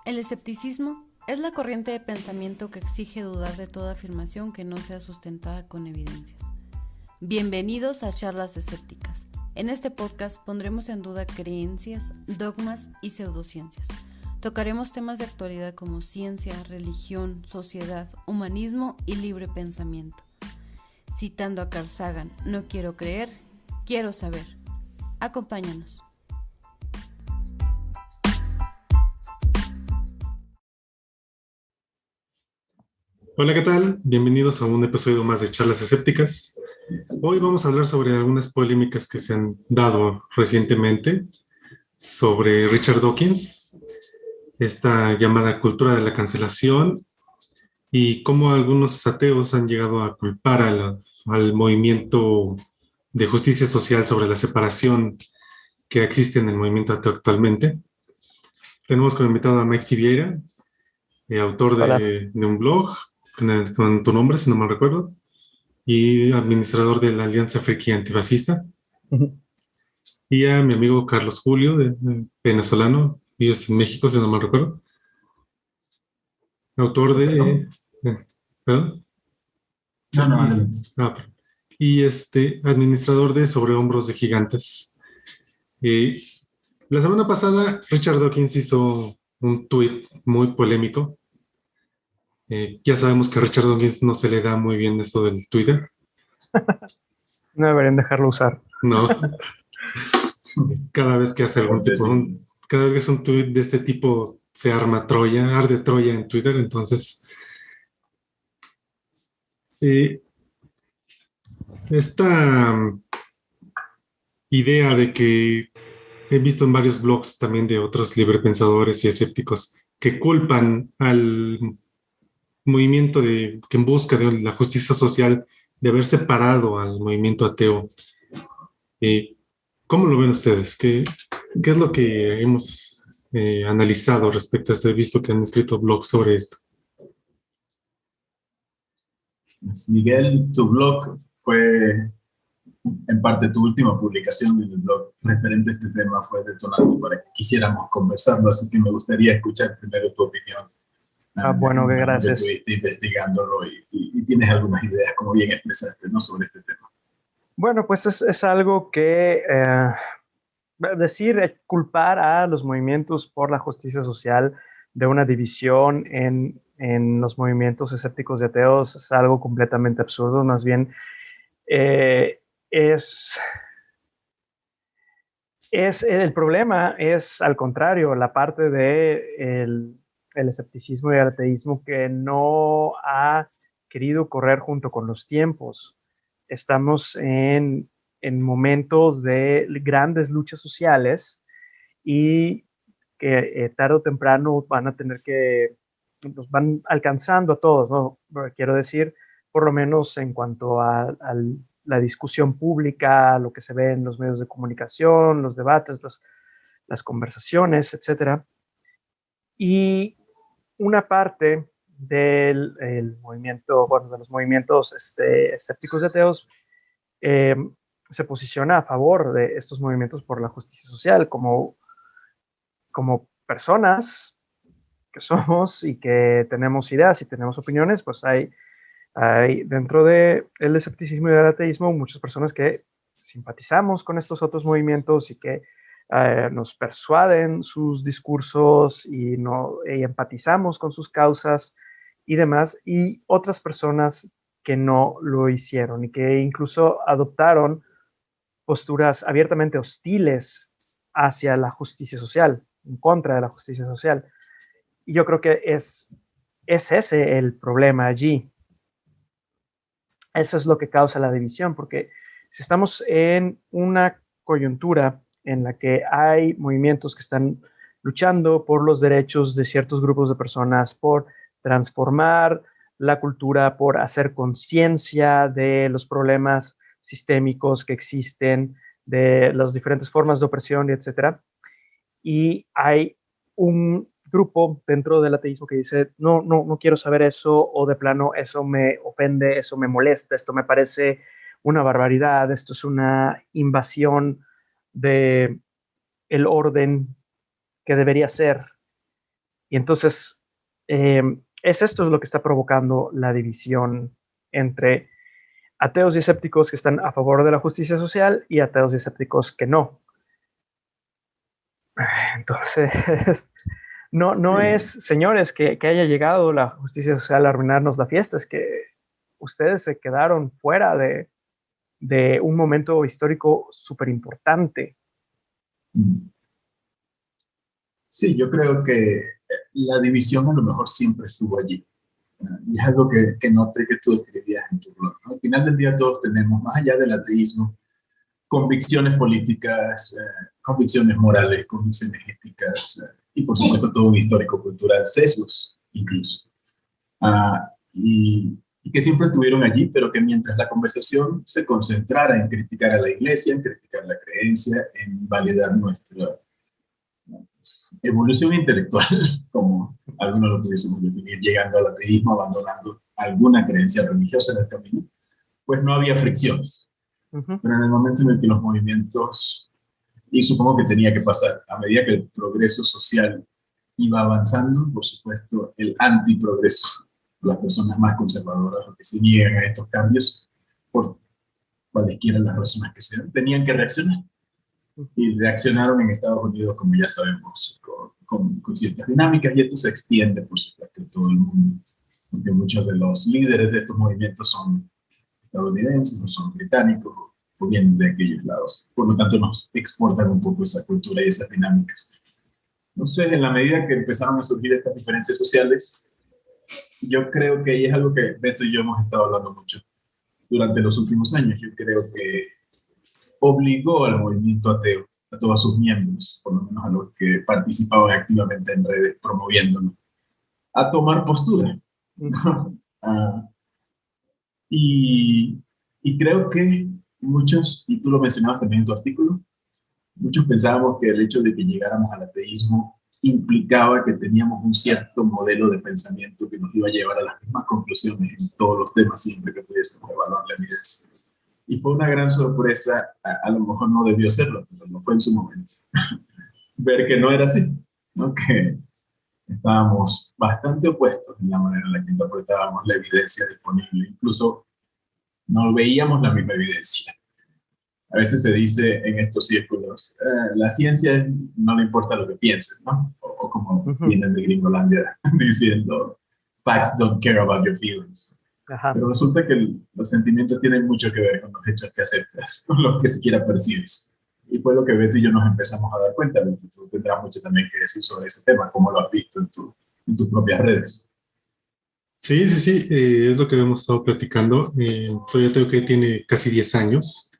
El escepticismo es la corriente de pensamiento que exige dudar de toda afirmación que no sea sustentada con evidencias. Bienvenidos a Charlas Escépticas. En este podcast pondremos en duda creencias, dogmas y pseudociencias. Tocaremos temas de actualidad como ciencia, religión, sociedad, humanismo y libre pensamiento. Citando a Carl Sagan, no quiero creer, quiero saber. Acompáñanos. Hola, ¿qué tal? Bienvenidos a un episodio más de Charlas Escépticas. Hoy vamos a hablar sobre algunas polémicas que se han dado recientemente sobre Richard Dawkins, esta llamada cultura de la cancelación y cómo algunos ateos han llegado a culpar al movimiento de justicia social sobre la separación que existe en el movimiento ateo actualmente. Tenemos como invitado a Maxi Vieira, autor de un blog con tu nombre, si no mal recuerdo, y administrador de la Alianza Friki Antifascista. Y a mi amigo Carlos Julio, venezolano, vives en México, si no mal recuerdo. Autor de... ¿Perdón? Y administrador de Sobre Hombros de Gigantes. La semana pasada, Richard Dawkins hizo un tuit muy polémico. Ya sabemos que a Richard Dawkins no se le da muy bien esto del Twitter. No deberían dejarlo usar. No. Cada vez que hace cada vez que es un tweet de este tipo, se arma Troya, arde Troya en Twitter. Entonces, esta idea de que he visto en varios blogs también de otros librepensadores y escépticos que culpan al movimiento que en busca de la justicia social de haber separado al movimiento ateo. ¿Cómo lo ven ustedes? ¿Qué es lo que hemos analizado respecto a esto? He visto que han escrito blogs sobre esto. Miguel, tu blog fue en parte tu última publicación en el blog referente a este tema, fue detonante para que quisiéramos conversarlo, así que me gustaría escuchar primero tu opinión. Bueno, gracias. Estuviste investigándolo y tienes algunas ideas, como bien expresaste, ¿no?, sobre este tema. Bueno, pues es algo que culpar a los movimientos por la justicia social de una división en los movimientos escépticos y ateos es algo completamente absurdo. Más bien el problema es al contrario, la parte de el escepticismo y el ateísmo que no ha querido correr junto con los tiempos. Estamos en momentos de grandes luchas sociales y que tarde o temprano van a tener que, nos van alcanzando a todos, ¿no? Quiero decir, por lo menos en cuanto a la discusión pública, lo que se ve en los medios de comunicación, los debates, las conversaciones, etc. Y una parte del movimiento, bueno, de los movimientos escépticos y ateos, se posiciona a favor de estos movimientos por la justicia social como personas que somos y que tenemos ideas y tenemos opiniones. Pues hay dentro del escepticismo y del ateísmo muchas personas que simpatizamos con estos otros movimientos y que nos persuaden sus discursos y empatizamos con sus causas y demás, y otras personas que no lo hicieron y que incluso adoptaron posturas abiertamente hostiles hacia la justicia social, en contra de la justicia social. Y yo creo que es ese el problema allí. Eso es lo que causa la división, porque si estamos en una coyuntura en la que hay movimientos que están luchando por los derechos de ciertos grupos de personas, por transformar la cultura, por hacer conciencia de los problemas sistémicos que existen, de las diferentes formas de opresión, etcétera. Y hay un grupo dentro del ateísmo que dice, no quiero saber eso, o de plano, eso me ofende, eso me molesta, esto me parece una barbaridad, esto es una invasión de el orden que debería ser. Y entonces, esto es lo que está provocando la división entre ateos y escépticos que están a favor de la justicia social y ateos y escépticos que no. Entonces, no Sí. es, señores, que haya llegado la justicia social a arruinarnos la fiesta, es que ustedes se quedaron fuera de un momento histórico súper importante. Sí, yo creo que la división a lo mejor siempre estuvo allí. Y es algo que noté que tú escribías en tu blog, ¿no? Al final del día todos tenemos, más allá del ateísmo, convicciones políticas, convicciones morales, convicciones éticas y por supuesto todo un histórico-cultural, sesgos incluso. Y que siempre estuvieron allí, pero que mientras la conversación se concentrara en criticar a la iglesia, en criticar la creencia, en validar nuestra evolución intelectual, como algunos lo pudiésemos definir, llegando al ateísmo, abandonando alguna creencia religiosa en el camino, pues no había fricciones. Pero en el momento en el que los movimientos, y supongo que tenía que pasar, a medida que el progreso social iba avanzando, por supuesto, el antiprogreso, las personas más conservadoras o que se niegan a estos cambios, por cualesquiera las razones que sean, tenían que reaccionar. Y reaccionaron en Estados Unidos, como ya sabemos, con ciertas dinámicas, y esto se extiende, por supuesto, a todo el mundo, porque muchos de los líderes de estos movimientos son estadounidenses, o son británicos, o vienen de aquellos lados. Por lo tanto, nos exportan un poco esa cultura y esas dinámicas. Entonces, en la medida que empezaron a surgir estas diferencias sociales, yo creo que ahí es algo que Beto y yo hemos estado hablando mucho durante los últimos años. Yo creo que obligó al movimiento ateo, a todos sus miembros, por lo menos a los que participaban activamente en redes promoviéndolo, a tomar postura. Y creo que muchos, y tú lo mencionabas también en tu artículo, muchos pensábamos que el hecho de que llegáramos al ateísmo implicaba que teníamos un cierto modelo de pensamiento que nos iba a llevar a las mismas conclusiones en todos los temas siempre que pudiésemos evaluar la evidencia. Y fue una gran sorpresa, a lo mejor no debió serlo, pero no fue en su momento, ver que no era así, ¿no? Que estábamos bastante opuestos en la manera en la que interpretábamos la evidencia disponible. Incluso no veíamos la misma evidencia. A veces se dice en estos círculos, la ciencia no le importa lo que pienses, ¿no? O como vienen de Gringolandia diciendo, facts don't care about your feelings. Ajá. Pero resulta que los sentimientos tienen mucho que ver con los hechos que aceptas, con los que siquiera percibes. Y fue lo que Beto y yo nos empezamos a dar cuenta. Beto, tú tendrás mucho también que decir sobre ese tema, cómo lo has visto en tus propias redes. Sí, es lo que hemos estado platicando. Soy ateo que tiene casi 10 años.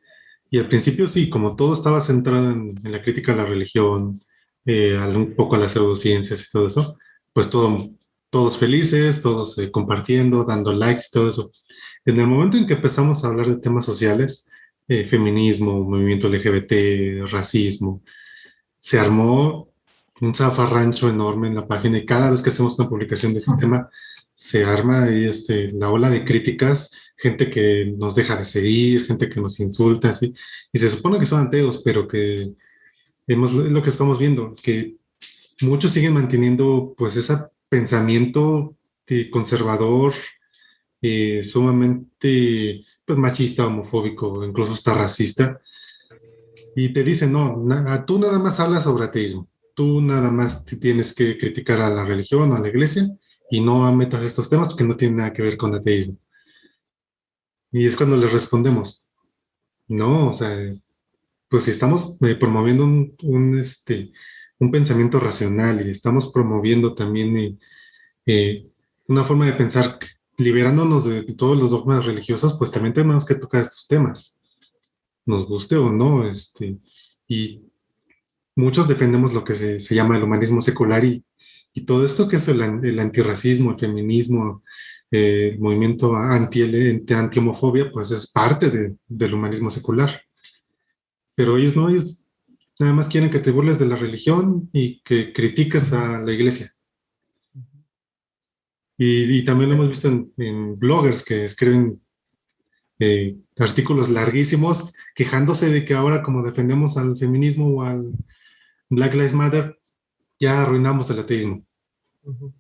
Y al principio sí, como todo estaba centrado en la crítica a la religión, un poco a las pseudociencias y todo eso, pues todos felices, todos compartiendo, dando likes y todo eso. En el momento en que empezamos a hablar de temas sociales, feminismo, movimiento LGBT, racismo, se armó un zafarrancho enorme en la página y cada vez que hacemos una publicación de ese tema, se arma ahí la ola de críticas, gente que nos deja de seguir, gente que nos insulta, así, y se supone que son ateos, pero que es lo que estamos viendo, que muchos siguen manteniendo pues ese pensamiento conservador, sumamente pues, machista, homofóbico, incluso hasta racista, y te dicen, no, tú nada más hablas sobre ateísmo, tú nada más tienes que criticar a la religión o a la iglesia, y no metas estos temas porque no tienen nada que ver con ateísmo. Y es cuando les respondemos, no, o sea, pues si estamos promoviendo un pensamiento racional y estamos promoviendo también una forma de pensar liberándonos de todos los dogmas religiosos, pues también tenemos que tocar estos temas, nos guste o no, y muchos defendemos lo que se llama el humanismo secular y todo esto que es el antirracismo, el feminismo, el movimiento anti-homofobia, pues es parte del humanismo secular. Pero ellos nada más quieren que te burles de la religión y que critiques a la iglesia. Y también lo hemos visto en bloggers que escriben artículos larguísimos quejándose de que ahora como defendemos al feminismo o al Black Lives Matter, ya arruinamos el ateísmo. Ujú.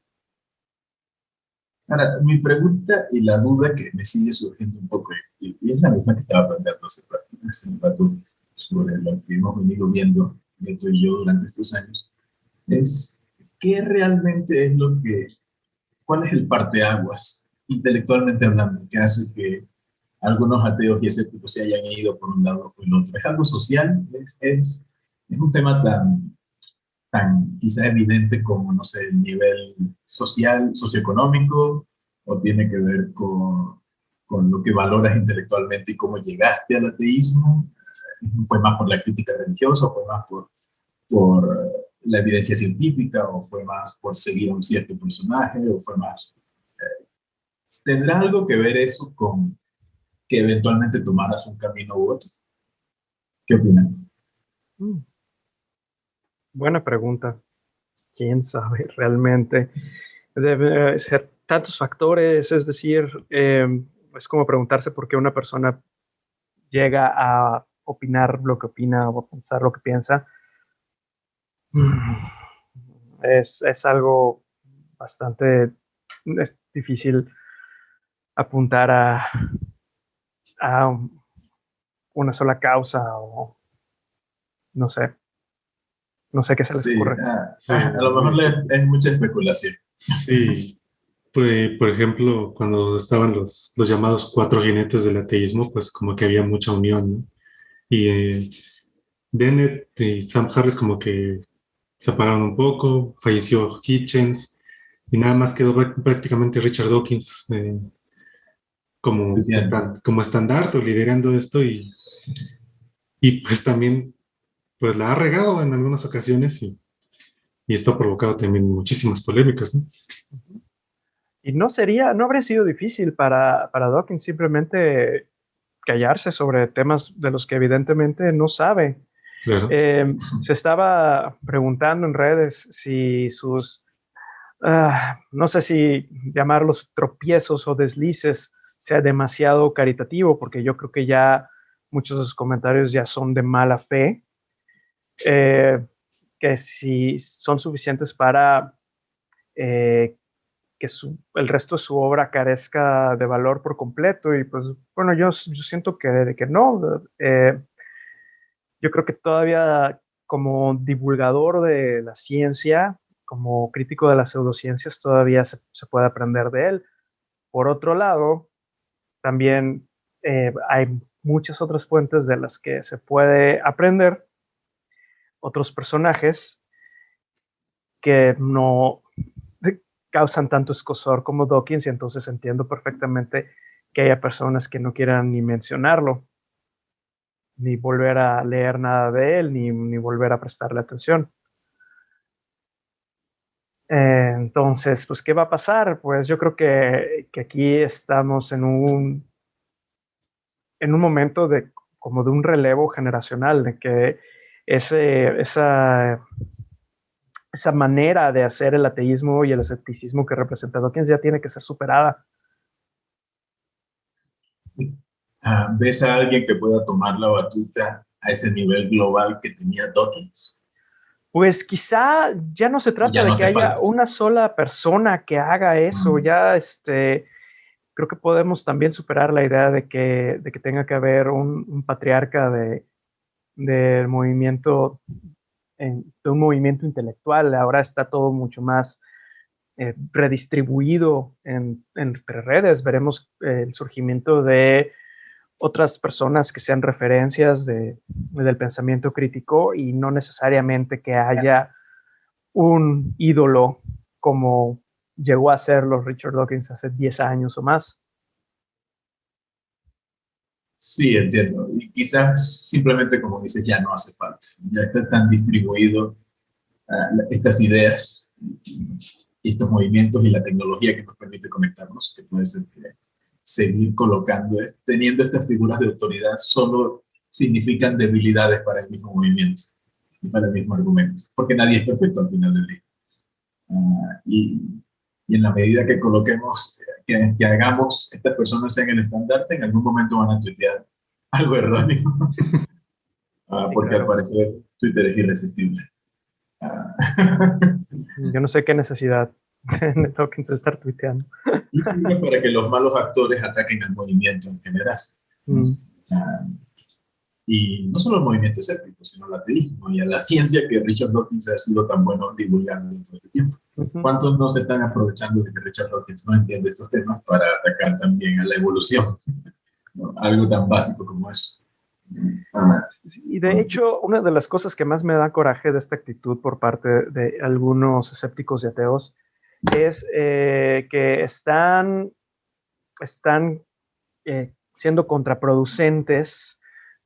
Ahora, mi pregunta y la duda que me sigue surgiendo un poco, y es la misma que estaba planteando hace un rato sobre lo que hemos venido viendo, Beto y yo, durante estos años, es qué realmente es lo que, cuál es el parteaguas, intelectualmente hablando, que hace que algunos ateos y escépticos se hayan ido por un lado o el otro. ¿Es algo social? ¿Es un tema tan quizá evidente como, no sé, el nivel social, socioeconómico, o tiene que ver con lo que valoras intelectualmente y cómo llegaste al ateísmo? ¿Fue más por la crítica religiosa, o fue más por la evidencia científica, o fue más por seguir a un cierto personaje, o fue más... ¿Tendrá algo que ver eso con que eventualmente tomaras un camino u otro? ¿Qué opinan? Mm, Buena pregunta. ¿Quién sabe realmente? Debe ser tantos factores, es decir, es como preguntarse por qué una persona llega a opinar lo que opina o a pensar lo que piensa. Mm, es algo bastante es difícil apuntar a una sola causa o no sé, no sé qué se les Sí, ocurre. Sí, a lo muy mejor difícil. es mucha especulación. Sí, pues, por ejemplo, cuando estaban los llamados cuatro jinetes del ateísmo, pues como que había mucha unión, ¿no? Y Dennett y Sam Harris como que se apagaron un poco, falleció Hitchens y nada más quedó prácticamente Richard Dawkins Entiendo. como estandarte o liderando esto y pues también pues la ha regado en algunas ocasiones y esto ha provocado también muchísimas polémicas, ¿no? Y no habría sido difícil para Dawkins simplemente callarse sobre temas de los que evidentemente no sabe. Claro, Se estaba preguntando en redes si sus, no sé si llamarlos tropiezos o deslices sea demasiado caritativo, porque yo creo que ya muchos de sus comentarios ya son de mala fe, eh, que si son suficientes para eh, que el resto de su obra carezca de valor por completo. Y pues bueno, yo siento que no. Yo creo que todavía como divulgador de la ciencia, como crítico de las pseudociencias, todavía se puede aprender de él. Por otro lado, también hay muchas otras fuentes de las que se puede aprender, otros personajes que no causan tanto escozor como Dawkins, y entonces entiendo perfectamente que haya personas que no quieran ni mencionarlo, ni volver a leer nada de él, ni volver a prestarle atención. Entonces, pues, ¿qué va a pasar? Pues yo creo que aquí estamos en un momento de como de un relevo generacional, de que ese, esa, esa manera de hacer el ateísmo y el escepticismo que representa Dawkins ya tiene que ser superada. ¿Ves a alguien que pueda tomar la batuta a ese nivel global que tenía Dawkins? Pues quizá ya no se ¿O trata ya no de que hace haya falta? una sola persona que haga eso, Mm. ya creo que podemos también superar la idea de que tenga que haber un patriarca del movimiento, de un movimiento intelectual. Ahora está todo mucho más redistribuido entre redes. Veremos el surgimiento de otras personas que sean referencias del pensamiento crítico y no necesariamente que haya un ídolo como llegó a serlo Richard Dawkins hace 10 años o más. Sí, entiendo. Y quizás simplemente, como dices, ya no hace falta. Ya está tan distribuido estas ideas y estos movimientos y la tecnología que nos permite conectarnos, que puede ser que seguir colocando, teniendo estas figuras de autoridad solo significan debilidades para el mismo movimiento y para el mismo argumento, porque nadie es perfecto al final del día. Y, y en la medida que coloquemos, que hagamos estas personas en el estandarte, en algún momento van a tuitear algo erróneo, Sí, porque al claro. parecer Twitter es irresistible. Ah, Yo no sé qué necesidad Dawkins estar tuiteando. Y para que los malos actores ataquen al movimiento en general. Ah, y no solo al movimiento escéptico, sino al ateísmo y a la ciencia que Richard Dawkins ha sido tan bueno divulgando en todo este tiempo. ¿Cuántos no se están aprovechando de que Richard Dawkins no entiende estos temas para atacar también a la evolución? ¿No? Algo tan básico como eso. Y de hecho, una de las cosas que más me da coraje de esta actitud por parte de algunos escépticos y ateos es que están siendo contraproducentes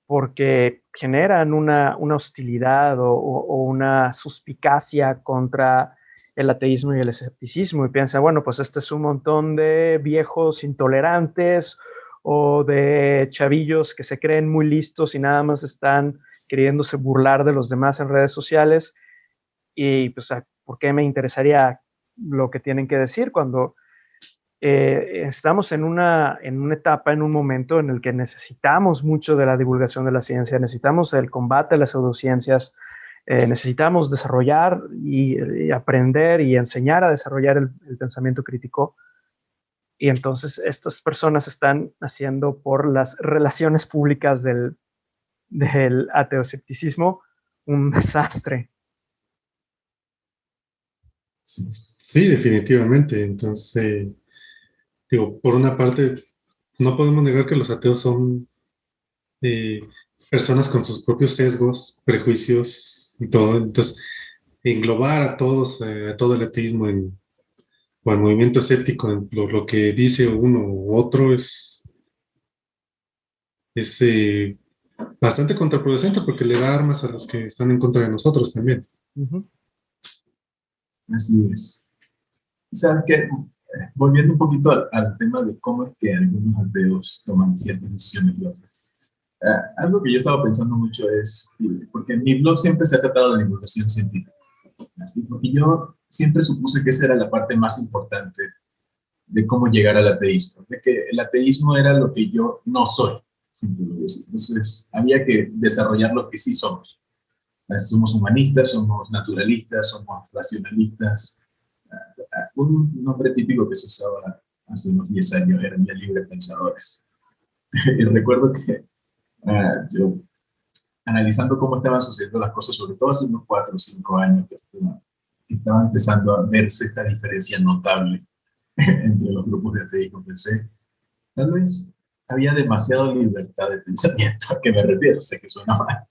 porque generan una hostilidad o una suspicacia contra el ateísmo y el escepticismo y piensan, bueno, pues este es un montón de viejos intolerantes o de chavillos que se creen muy listos y nada más están queriéndose burlar de los demás en redes sociales y pues, ¿por qué me interesaría lo que tienen que decir cuando estamos en una etapa, en un momento en el que necesitamos mucho de la divulgación de la ciencia, necesitamos el combate a las pseudociencias, necesitamos desarrollar y aprender y enseñar a desarrollar el pensamiento crítico. Y entonces estas personas están haciendo por las relaciones públicas del ateoscepticismo un desastre. Sí, definitivamente. Entonces, digo, por una parte, no podemos negar que los ateos son personas con sus propios sesgos, prejuicios y todo. Entonces, englobar a todos, a todo el ateísmo o al movimiento escéptico en lo que dice uno u otro es bastante contraproducente porque le da armas a los que están en contra de nosotros también. Así es. ¿Sabes qué? Volviendo un poquito al tema de cómo es que algunos ateos toman ciertas decisiones y otras. Algo que yo estaba pensando mucho es, porque en mi blog siempre se ha tratado de divulgación científica, porque yo siempre supuse que esa era la parte más importante de cómo llegar al ateísmo, de que el ateísmo era lo que yo no soy. Entonces había que desarrollar lo que sí somos. Somos humanistas, somos naturalistas, somos racionalistas. Un nombre típico que se usaba hace unos 10 años eran ya libre pensadores. Y recuerdo que yo, analizando cómo estaban sucediendo las cosas, sobre todo hace unos 4 o 5 años, que estaba empezando a verse esta diferencia notable entre los grupos de ateísmo, pensé, tal vez había demasiada libertad de pensamiento. ¿A qué me refiero? Sé que suena mal,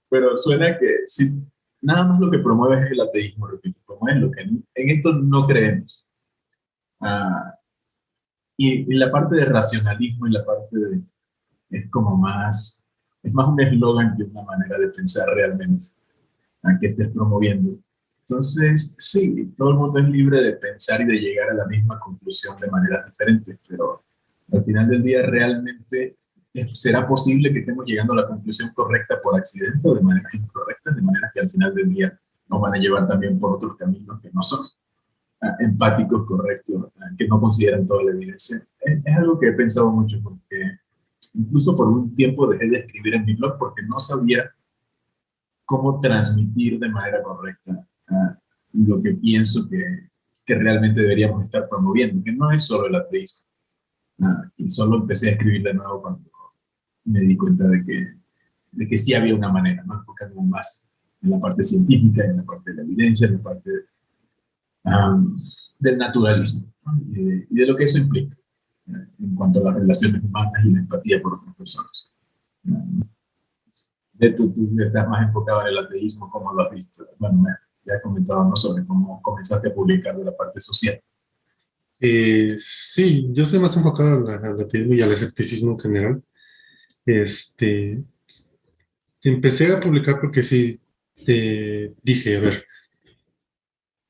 pero suena que si nada más lo que promueve es el ateísmo, repito, promueve lo que en esto no creemos. Y la parte de racionalismo y la parte de es como más, es más un eslogan que una manera de pensar realmente a que estés promoviendo. Entonces, sí, todo el mundo es libre de pensar y de llegar a la misma conclusión de maneras diferentes, pero al final del día realmente será posible que estemos llegando a la conclusión correcta por accidente o de maneras incorrectas, de manera que al final del día nos van a llevar también por otros caminos que no son empáticos, correctos, que no consideran toda la evidencia. Es algo que he pensado mucho porque incluso por un tiempo dejé de escribir en mi blog porque no sabía cómo transmitir de manera correcta lo que pienso que realmente deberíamos estar promoviendo, que no es solo el ateísmo. Y solo empecé a escribir de nuevo cuando me di cuenta de que sí había una manera, ¿no? Enfocarme más en la parte científica, en la parte de la evidencia, en la parte del naturalismo, ¿no? Y de lo que eso implica en cuanto a las relaciones humanas y la empatía por otras personas. Tú estás más enfocado en el ateísmo, ¿cómo lo has visto? Bueno, ya he comentado, ¿no?, sobre cómo comenzaste a publicar de la parte social. Sí, yo estoy más enfocado al ateísmo y al escepticismo en general. Empecé a publicar porque sí, dije, a ver,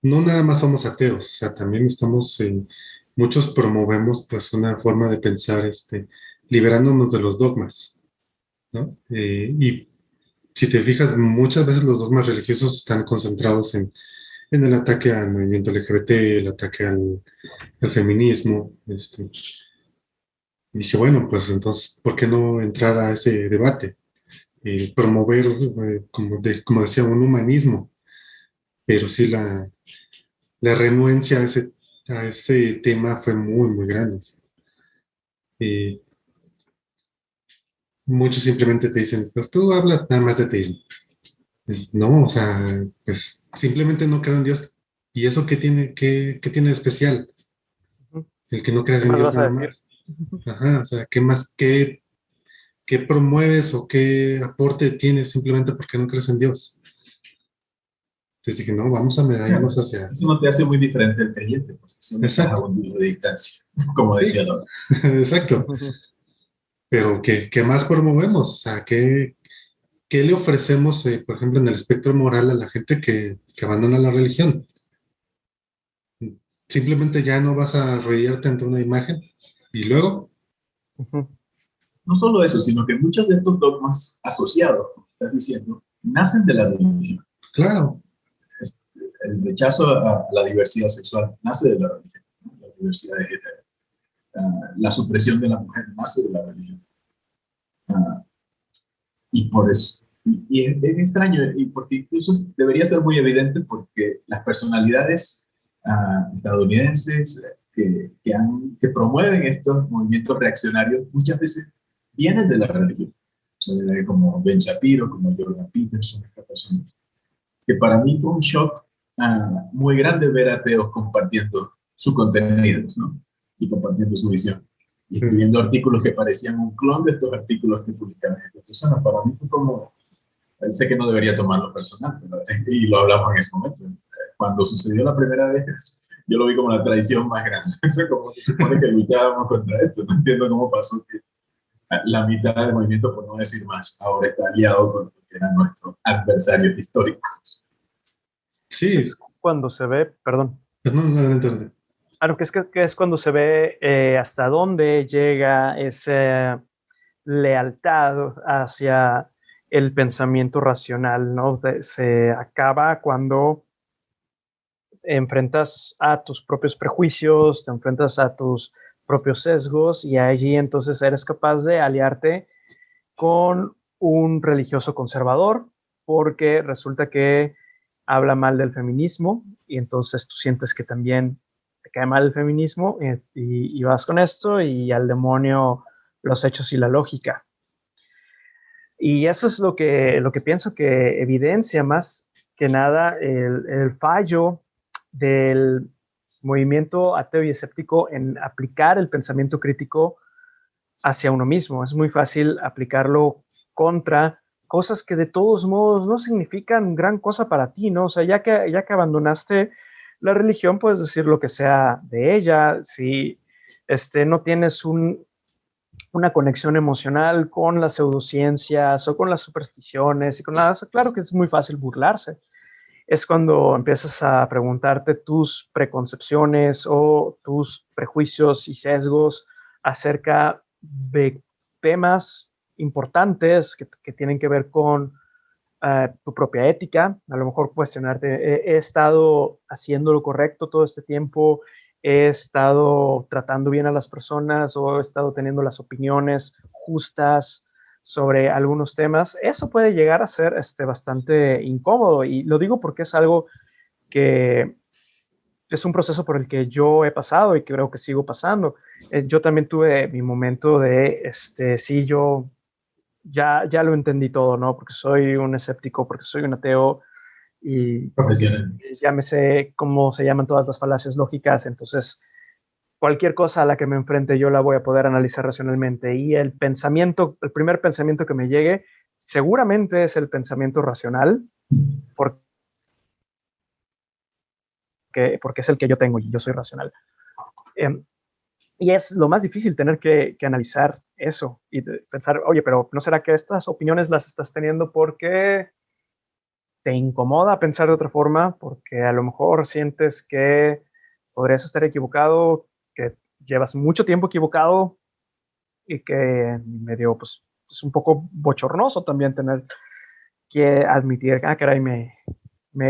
no nada más somos ateos, o sea, también muchos promovemos pues una forma de pensar, liberándonos de los dogmas, ¿no? Y si te fijas, muchas veces los dogmas religiosos están concentrados en el ataque al movimiento LGBT, el ataque al feminismo. Y dije, bueno, pues entonces, ¿por qué no entrar a ese debate? Promover, como decía, un humanismo, pero sí la renuencia a ese tema fue muy, muy grande. Y muchos simplemente te dicen, pues tú hablas nada más de teísmo. No, o sea, pues simplemente no creo en Dios. ¿Y eso qué tiene de especial? Ujú. El que no creas ¿Qué en más Dios vas a nada decir? más. Ajá, o sea, ¿qué más, qué promueves o qué aporte tienes simplemente porque no crees en Dios? Entonces dije, no, vamos a Claro, medallarnos hacia... eso no te hace muy diferente al creyente, porque solo estás a Exacto, un libro de distancia, como decía sí, Dora. exacto. Pero ¿qué más promovemos? O sea, ¿qué le ofrecemos, por ejemplo, en el espectro moral a la gente que abandona la religión? Simplemente ya no vas a arrodillarte ante una imagen y luego, No solo eso, sino que muchos de estos dogmas asociados, como estás diciendo, nacen de la religión. claro, Este, el rechazo a la diversidad sexual nace de la religión, ¿no? La diversidad de género. La supresión de la mujer nace de la religión. Ah, y por eso, y es extraño, y porque incluso debería ser muy evidente porque las personalidades estadounidenses que promueven estos movimientos reaccionarios muchas veces vienen de la religión. O sea, como Ben Shapiro, como Jordan Peterson, estas personas. Que para mí fue un shock muy grande ver a ateos compartiendo su contenido, ¿no? Y compartiendo su visión. Y escribiendo artículos que parecían un clon de estos artículos que publicaban estas personas. Para mí fue como, sé que no debería tomarlo personal, pero, y lo hablamos en ese momento. Cuando sucedió la primera vez, yo lo vi como la traición más grande. Como se supone que luchábamos contra esto. No entiendo cómo pasó que la mitad del movimiento, por no decir más, ahora está aliado con lo que eran nuestros adversarios históricos. sí, Es cuando se ve, perdón, pues no, no, no, no, no. que es cuando se ve hasta dónde llega esa lealtad hacia el pensamiento racional, ¿no? Se acaba cuando enfrentas a tus propios prejuicios, te enfrentas a tus propios sesgos y allí entonces eres capaz de aliarte con un religioso conservador porque resulta que habla mal del feminismo y entonces tú sientes que también te cae mal el feminismo y vas con esto y al demonio los hechos y la lógica. Y eso es lo que pienso que evidencia más que nada el fallo del movimiento ateo y escéptico en aplicar el pensamiento crítico hacia uno mismo. Es muy fácil aplicarlo contra cosas que de todos modos no significan gran cosa para ti, ¿no? O sea, ya que abandonaste la religión, puedes decir lo que sea de ella. Si no tienes una conexión emocional con las pseudociencias o con las supersticiones y con nada, claro que es muy fácil burlarse. Es cuando empiezas a preguntarte tus preconcepciones o tus prejuicios y sesgos acerca de temas importantes que tienen que ver con tu propia ética, a lo mejor cuestionarte, he estado haciendo lo correcto todo este tiempo, he estado tratando bien a las personas o he estado teniendo las opiniones justas sobre algunos temas. Eso puede llegar a ser bastante incómodo y lo digo porque es algo que es un proceso por el que yo he pasado y que creo que sigo pasando. Yo también tuve mi momento de, sí, yo ya lo entendí todo, ¿no? Porque soy un escéptico, porque soy un ateo y Profesional. ya me sé cómo se llaman todas las falacias lógicas, entonces cualquier cosa a la que me enfrente yo la voy a poder analizar racionalmente y el primer pensamiento que me llegue seguramente es el pensamiento racional porque es el que yo tengo y yo soy racional. Eh, y es lo más difícil tener que analizar eso y pensar, oye, pero ¿no será que estas opiniones las estás teniendo porque te incomoda pensar de otra forma? Porque a lo mejor sientes que podrías estar equivocado, que llevas mucho tiempo equivocado y que medio, pues, es un poco bochornoso también tener que admitir, caray, me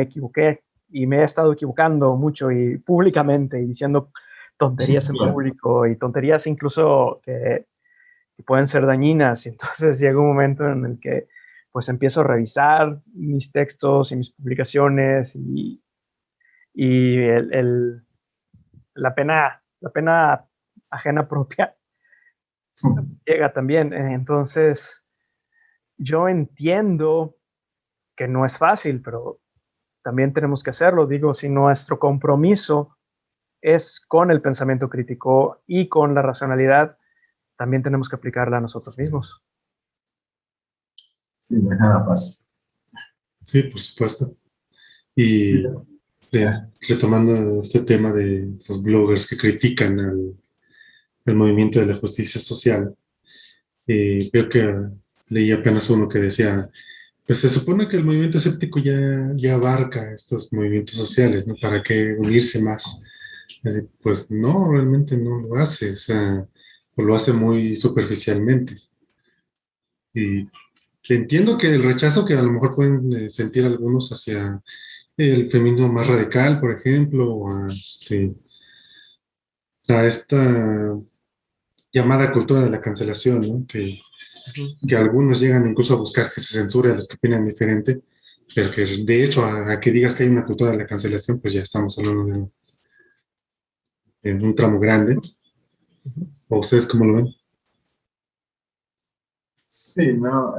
equivoqué y me he estado equivocando mucho y públicamente y diciendo tonterías en Claro. público y tonterías incluso que pueden ser dañinas. Y entonces llega un momento en el que pues empiezo a revisar mis textos y mis publicaciones y la pena ajena propia llega también. Entonces, yo entiendo que no es fácil, pero también tenemos que hacerlo. Digo, si nuestro compromiso es con el pensamiento crítico y con la racionalidad, también tenemos que aplicarla a nosotros mismos. Sí, no es nada fácil. Sí, por supuesto. Y Sí. retomando este tema de los bloggers que critican al movimiento de la justicia social, veo que leí apenas uno que decía, pues se supone que el movimiento escéptico ya abarca estos movimientos sociales, ¿no? ¿Para qué unirse más? Así, pues no, realmente no lo hace, o sea, o lo hace muy superficialmente. Y entiendo que el rechazo que a lo mejor pueden sentir algunos hacia el feminismo más radical, por ejemplo, o a esta llamada cultura de la cancelación, ¿no? Que algunos llegan incluso a buscar que se censure a los que opinan diferente, pero que de hecho a que digas que hay una cultura de la cancelación, pues ya estamos hablando de un tramo grande. ¿O ustedes cómo lo ven? Sí, no.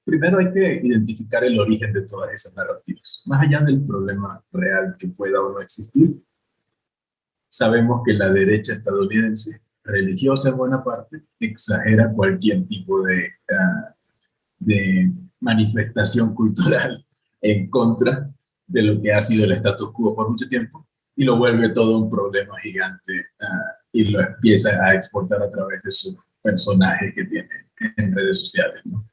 Primero hay que identificar el origen de todas esas narrativas. Más allá del problema real que pueda o no existir, sabemos que la derecha estadounidense, religiosa en buena parte, exagera cualquier tipo de manifestación cultural en contra de lo que ha sido el status quo por mucho tiempo y lo vuelve todo un problema gigante y lo empieza a exportar a través de sus personajes que tiene en redes sociales, ¿no?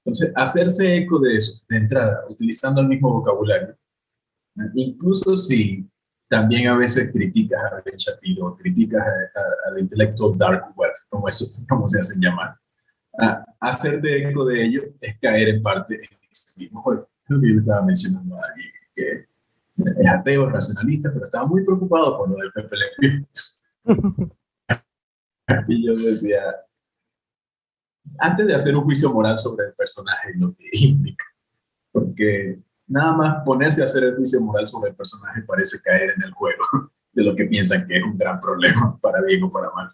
Entonces, hacerse eco de eso, de entrada, utilizando el mismo vocabulario, incluso si también a veces criticas a Ben Shapiro, criticas al intelectual dark web, como se hacen llamar, hacer de eco de ello es caer en parte en ese mismo juego. Lo que yo estaba mencionando a alguien que es ateo, es racionalista, pero estaba muy preocupado por lo del Pepe Le Pew. Y yo decía, antes de hacer un juicio moral sobre el personaje, lo que implica, porque nada más ponerse a hacer el juicio moral sobre el personaje parece caer en el juego de lo que piensan que es un gran problema, para bien o para mal.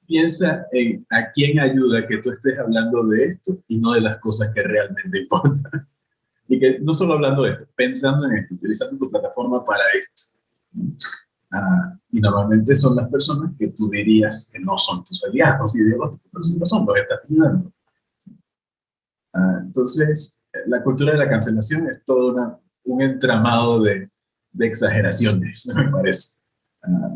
Piensa en a quién ayuda que tú estés hablando de esto y no de las cosas que realmente importan. Y que no solo hablando de esto, pensando en esto, utilizando tu plataforma para esto. Y normalmente son las personas que tú dirías que no son tus aliados ideológicos, pero si no son, los estás ayudando. Entonces, la cultura de la cancelación es todo un entramado de exageraciones, me parece.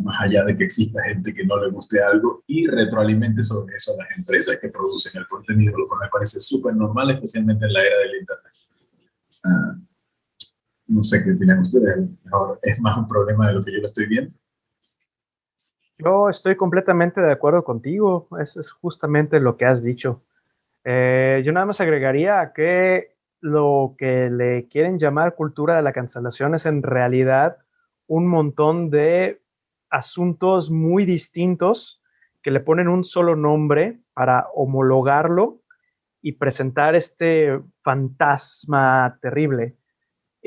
Más allá de que exista gente que no le guste algo y retroalimente sobre eso a las empresas que producen el contenido, lo cual me parece súper normal, especialmente en la era del Internet. No sé qué opinan ustedes, ahora es más un problema de lo que yo lo estoy viendo. Yo estoy completamente de acuerdo contigo, eso es justamente lo que has dicho. Yo nada más agregaría que lo que le quieren llamar cultura de la cancelación es en realidad un montón de asuntos muy distintos que le ponen un solo nombre para homologarlo y presentar este fantasma terrible.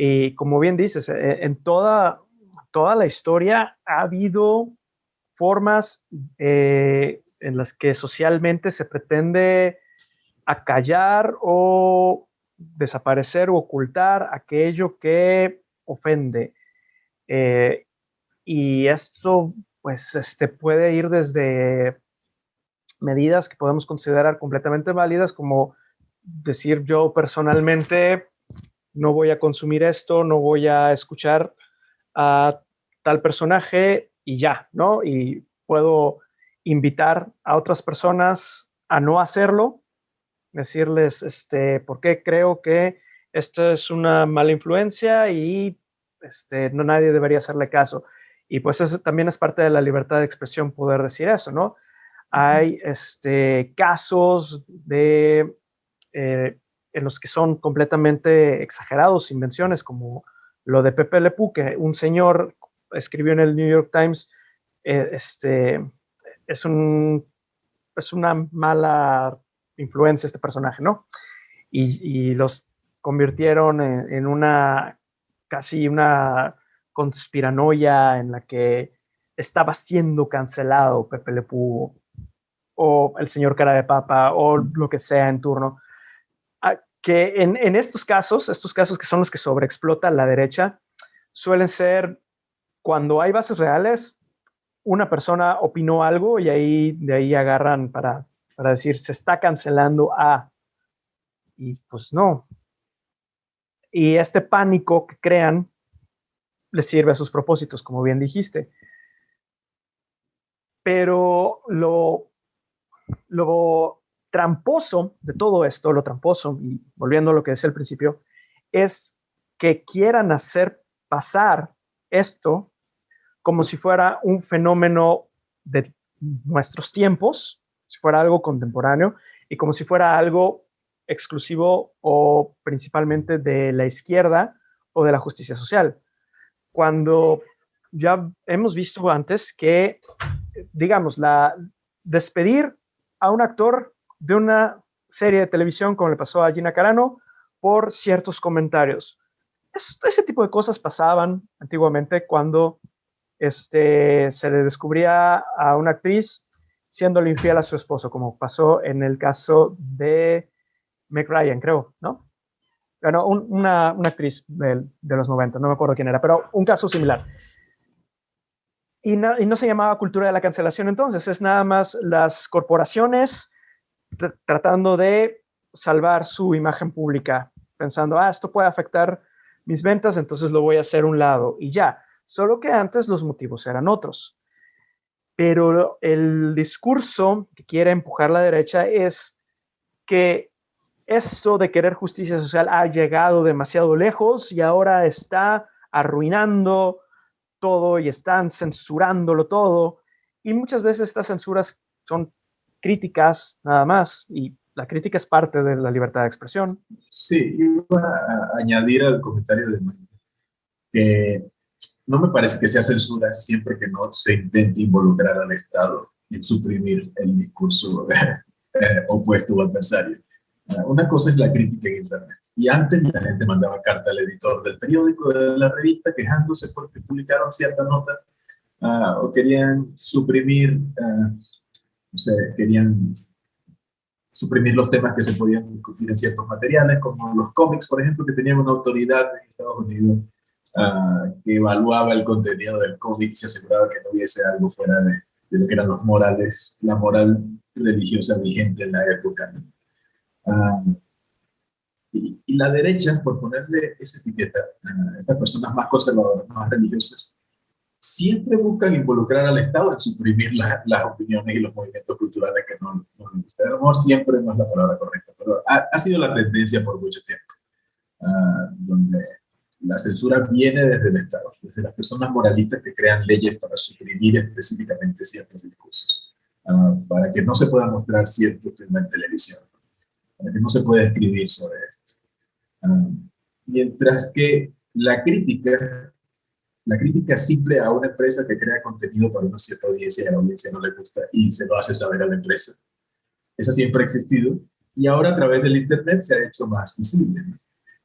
Y como bien dices, en toda la historia ha habido formas en las que socialmente se pretende acallar o desaparecer o ocultar aquello que ofende. Y esto, pues, puede ir desde medidas que podemos considerar completamente válidas, como decir yo personalmente no voy a consumir esto, no voy a escuchar a tal personaje y ya, ¿no? Y puedo invitar a otras personas a no hacerlo, decirles por qué creo que esta es una mala influencia y no nadie debería hacerle caso. Y pues eso también es parte de la libertad de expresión, poder decir eso, ¿no? Hay casos en los que son completamente exagerados, invenciones, como lo de Pepe Le Pew, que un señor escribió en el New York Times, es una mala influencia este personaje, ¿no? Y los convirtieron en una casi una conspiranoia en la que estaba siendo cancelado Pepe Le Pew o el señor Cara de Papa o lo que sea en turno. Que en estos casos que son los que sobreexplota la derecha, suelen ser cuando hay bases reales, una persona opinó algo y de ahí agarran para decir se está cancelando a, y pues no. Y este pánico que crean les sirve a sus propósitos, como bien dijiste. Pero lo tramposo de todo esto, lo tramposo, y volviendo a lo que decía al principio, es que quieran hacer pasar esto como si fuera un fenómeno de nuestros tiempos, si fuera algo contemporáneo, y como si fuera algo exclusivo o principalmente de la izquierda o de la justicia social. Cuando ya hemos visto antes que, digamos, despedir a un actor de una serie de televisión, como le pasó a Gina Carano, por ciertos comentarios. Ese tipo de cosas pasaban antiguamente cuando se le descubría a una actriz siéndole infiel a su esposo, como pasó en el caso de Meg Ryan, creo, ¿no? Bueno, una actriz de los 90, no me acuerdo quién era, pero un caso similar. Y no se llamaba cultura de la cancelación entonces, es nada más las corporaciones tratando de salvar su imagen pública, pensando, esto puede afectar mis ventas, entonces lo voy a hacer a un lado y ya. Solo que antes los motivos eran otros. Pero el discurso que quiere empujar la derecha es que esto de querer justicia social ha llegado demasiado lejos y ahora está arruinando todo y están censurándolo todo. Y muchas veces estas censuras son críticas nada más, y la crítica es parte de la libertad de expresión. Sí, iba a añadir al comentario de Mike que no me parece que sea censura siempre que no se intente involucrar al Estado en suprimir el discurso opuesto o adversario. Una cosa es la crítica en Internet. Y antes la gente mandaba carta al editor del periódico, de la revista, quejándose porque publicaron cierta nota o querían suprimir, no sé, querían suprimir los temas que se podían discutir en ciertos materiales, como los cómics, por ejemplo, que tenían una autoridad en Estados Unidos que evaluaba el contenido del cómic y se aseguraba que no hubiese algo fuera de lo que eran los morales, la moral religiosa vigente en la época, ¿no? Y la derecha, por ponerle esa etiqueta a estas personas más conservadoras, más religiosas, siempre buscan involucrar al Estado en suprimir las opiniones y los movimientos culturales que no les gustan. A lo mejor siempre no es la palabra correcta, pero ha sido la tendencia por mucho tiempo, donde la censura viene desde el Estado, desde las personas moralistas que crean leyes para suprimir específicamente ciertos discursos, para que no se pueda mostrar ciertos temas en televisión, para que no se pueda escribir sobre esto. Mientras que la crítica simple a una empresa que crea contenido para una cierta audiencia y a la audiencia no le gusta y se lo hace saber a la empresa, esa siempre ha existido y ahora a través del Internet se ha hecho más visible, ¿no?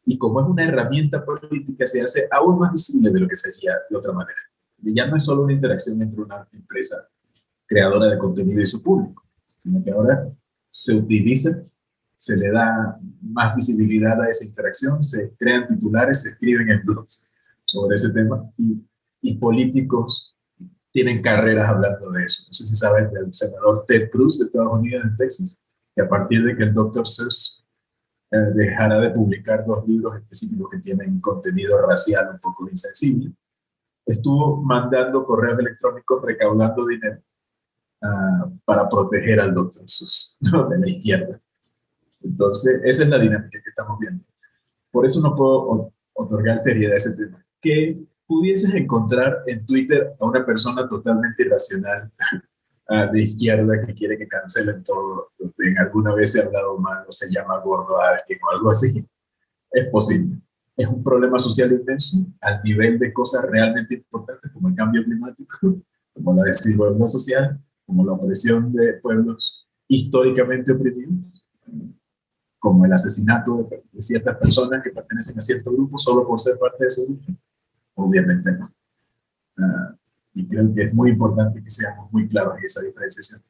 Y como es una herramienta política, se hace aún más visible de lo que sería de otra manera. Y ya no es solo una interacción entre una empresa creadora de contenido y su público, sino que ahora se utiliza, se le da más visibilidad a esa interacción, se crean titulares, se escriben en blogs sobre ese tema y políticos tienen carreras hablando de eso. No sé si saben del senador Ted Cruz de Estados Unidos en Texas, que a partir de que el Dr. Seuss dejara de publicar 2 libros específicos que tienen contenido racial un poco insensible, estuvo mandando correos electrónicos recaudando dinero para proteger al Dr. Seuss, ¿no?, de la izquierda. Entonces, esa es la dinámica que estamos viendo. Por eso no puedo otorgar seriedad a ese tema. Que pudieses encontrar en Twitter a una persona totalmente irracional de izquierda que quiere que cancelen todo, donde alguna vez se ha hablado mal o se llama gordo a alguien o algo así, es posible. Es un problema social inmenso al nivel de cosas realmente importantes como el cambio climático, como la desigualdad social, como la opresión de pueblos históricamente oprimidos, como el asesinato de ciertas personas que pertenecen a cierto grupo solo por ser parte de ese grupo. obviamente no. Y creo que es muy importante que seamos muy claros en esa diferenciación.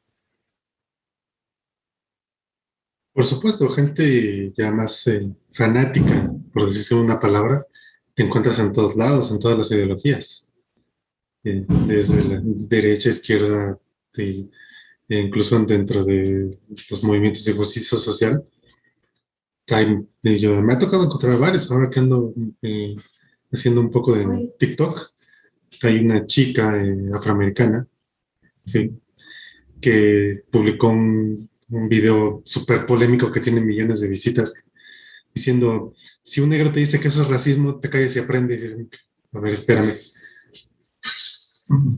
Por supuesto, gente ya más fanática, por decirse una palabra, te encuentras en todos lados, en todas las ideologías, desde la derecha, izquierda, e incluso dentro de los movimientos de justicia social. Me ha tocado encontrar varios, ahora que ando haciendo un poco de TikTok. Hay una chica afroamericana, ¿sí?, que publicó un video súper polémico que tiene millones de visitas, diciendo, si un negro te dice que eso es racismo, te calles y aprendes. Y dices, a ver, espérame.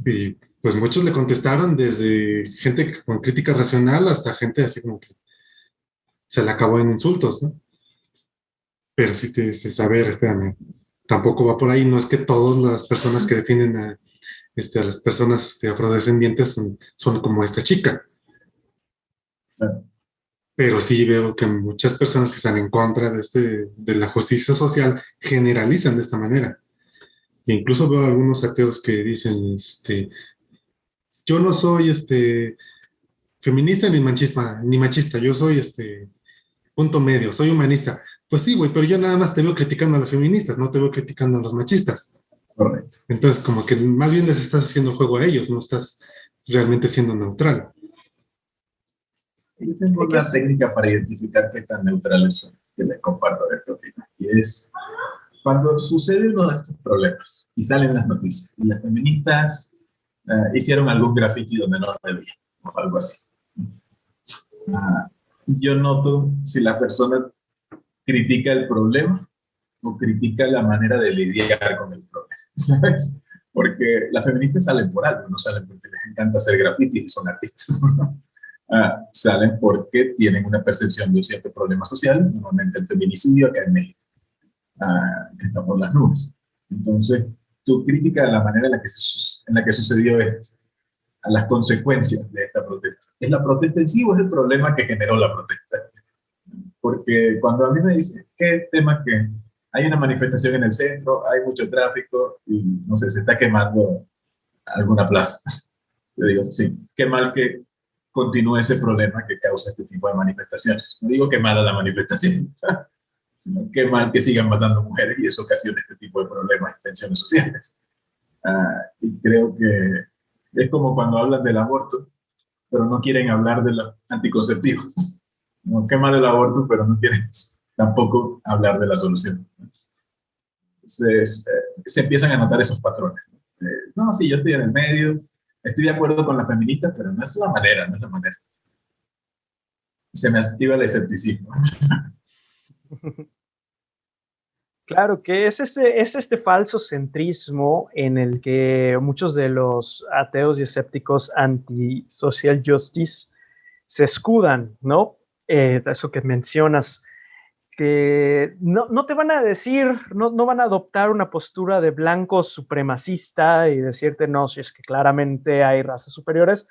Y pues muchos le contestaron, desde gente con crítica racional hasta gente así como que se le acabó en insultos, ¿no? Pero si te dices, a ver, espérame, tampoco va por ahí. No es que todas las personas que defienden a las personas afrodescendientes son como esta chica. Claro. Pero sí veo que muchas personas que están en contra de la justicia social generalizan de esta manera. E incluso veo algunos ateos que dicen, yo no soy feminista ni machista, yo soy punto medio, soy humanista. Pues sí, güey, pero yo nada más te veo criticando a las feministas, no te veo criticando a los machistas. Correcto. Entonces, como que más bien les estás haciendo el juego a ellos, no estás realmente siendo neutral. Yo tengo una técnica para identificar qué tan neutrales son, que les comparto de propina. Y es cuando sucede uno de estos problemas y salen las noticias, y las feministas hicieron algún graffiti donde no debían, o algo así. Yo noto si la persona critica el problema o critica la manera de lidiar con el problema, ¿sabes? Porque las feministas salen por algo, no salen porque les encanta hacer graffiti y son artistas, ¿no? Salen porque tienen una percepción de un cierto problema social, normalmente el feminicidio acá en México, que está por las nubes. Entonces, tu crítica a la manera en la que sucedió esto, a las consecuencias de esta protesta, ¿es la protesta en sí o es el problema que generó la protesta? Porque cuando a mí me dicen, ¿qué tema que hay una manifestación en el centro, hay mucho tráfico y, no sé, se está quemando alguna plaza? Yo digo, sí, qué mal que continúe ese problema que causa este tipo de manifestaciones. No digo qué mala la manifestación, sino qué mal que sigan matando mujeres y eso ocasiona este tipo de problemas y tensiones sociales. Y creo que es como cuando hablan del aborto, pero no quieren hablar de los anticonceptivos. No, qué mal el aborto, pero no quieren tampoco hablar de la solución. Entonces, se empiezan a notar esos patrones. No, sí, yo estoy en el medio, estoy de acuerdo con las feministas, pero no es la manera, no es la manera. Se me activa el escepticismo. Claro que es este falso centrismo en el que muchos de los ateos y escépticos anti-social justice se escudan, ¿no? Eso que mencionas, que no te van a decir, no van a adoptar una postura de blanco supremacista y decirte, no, si es que claramente hay razas superiores.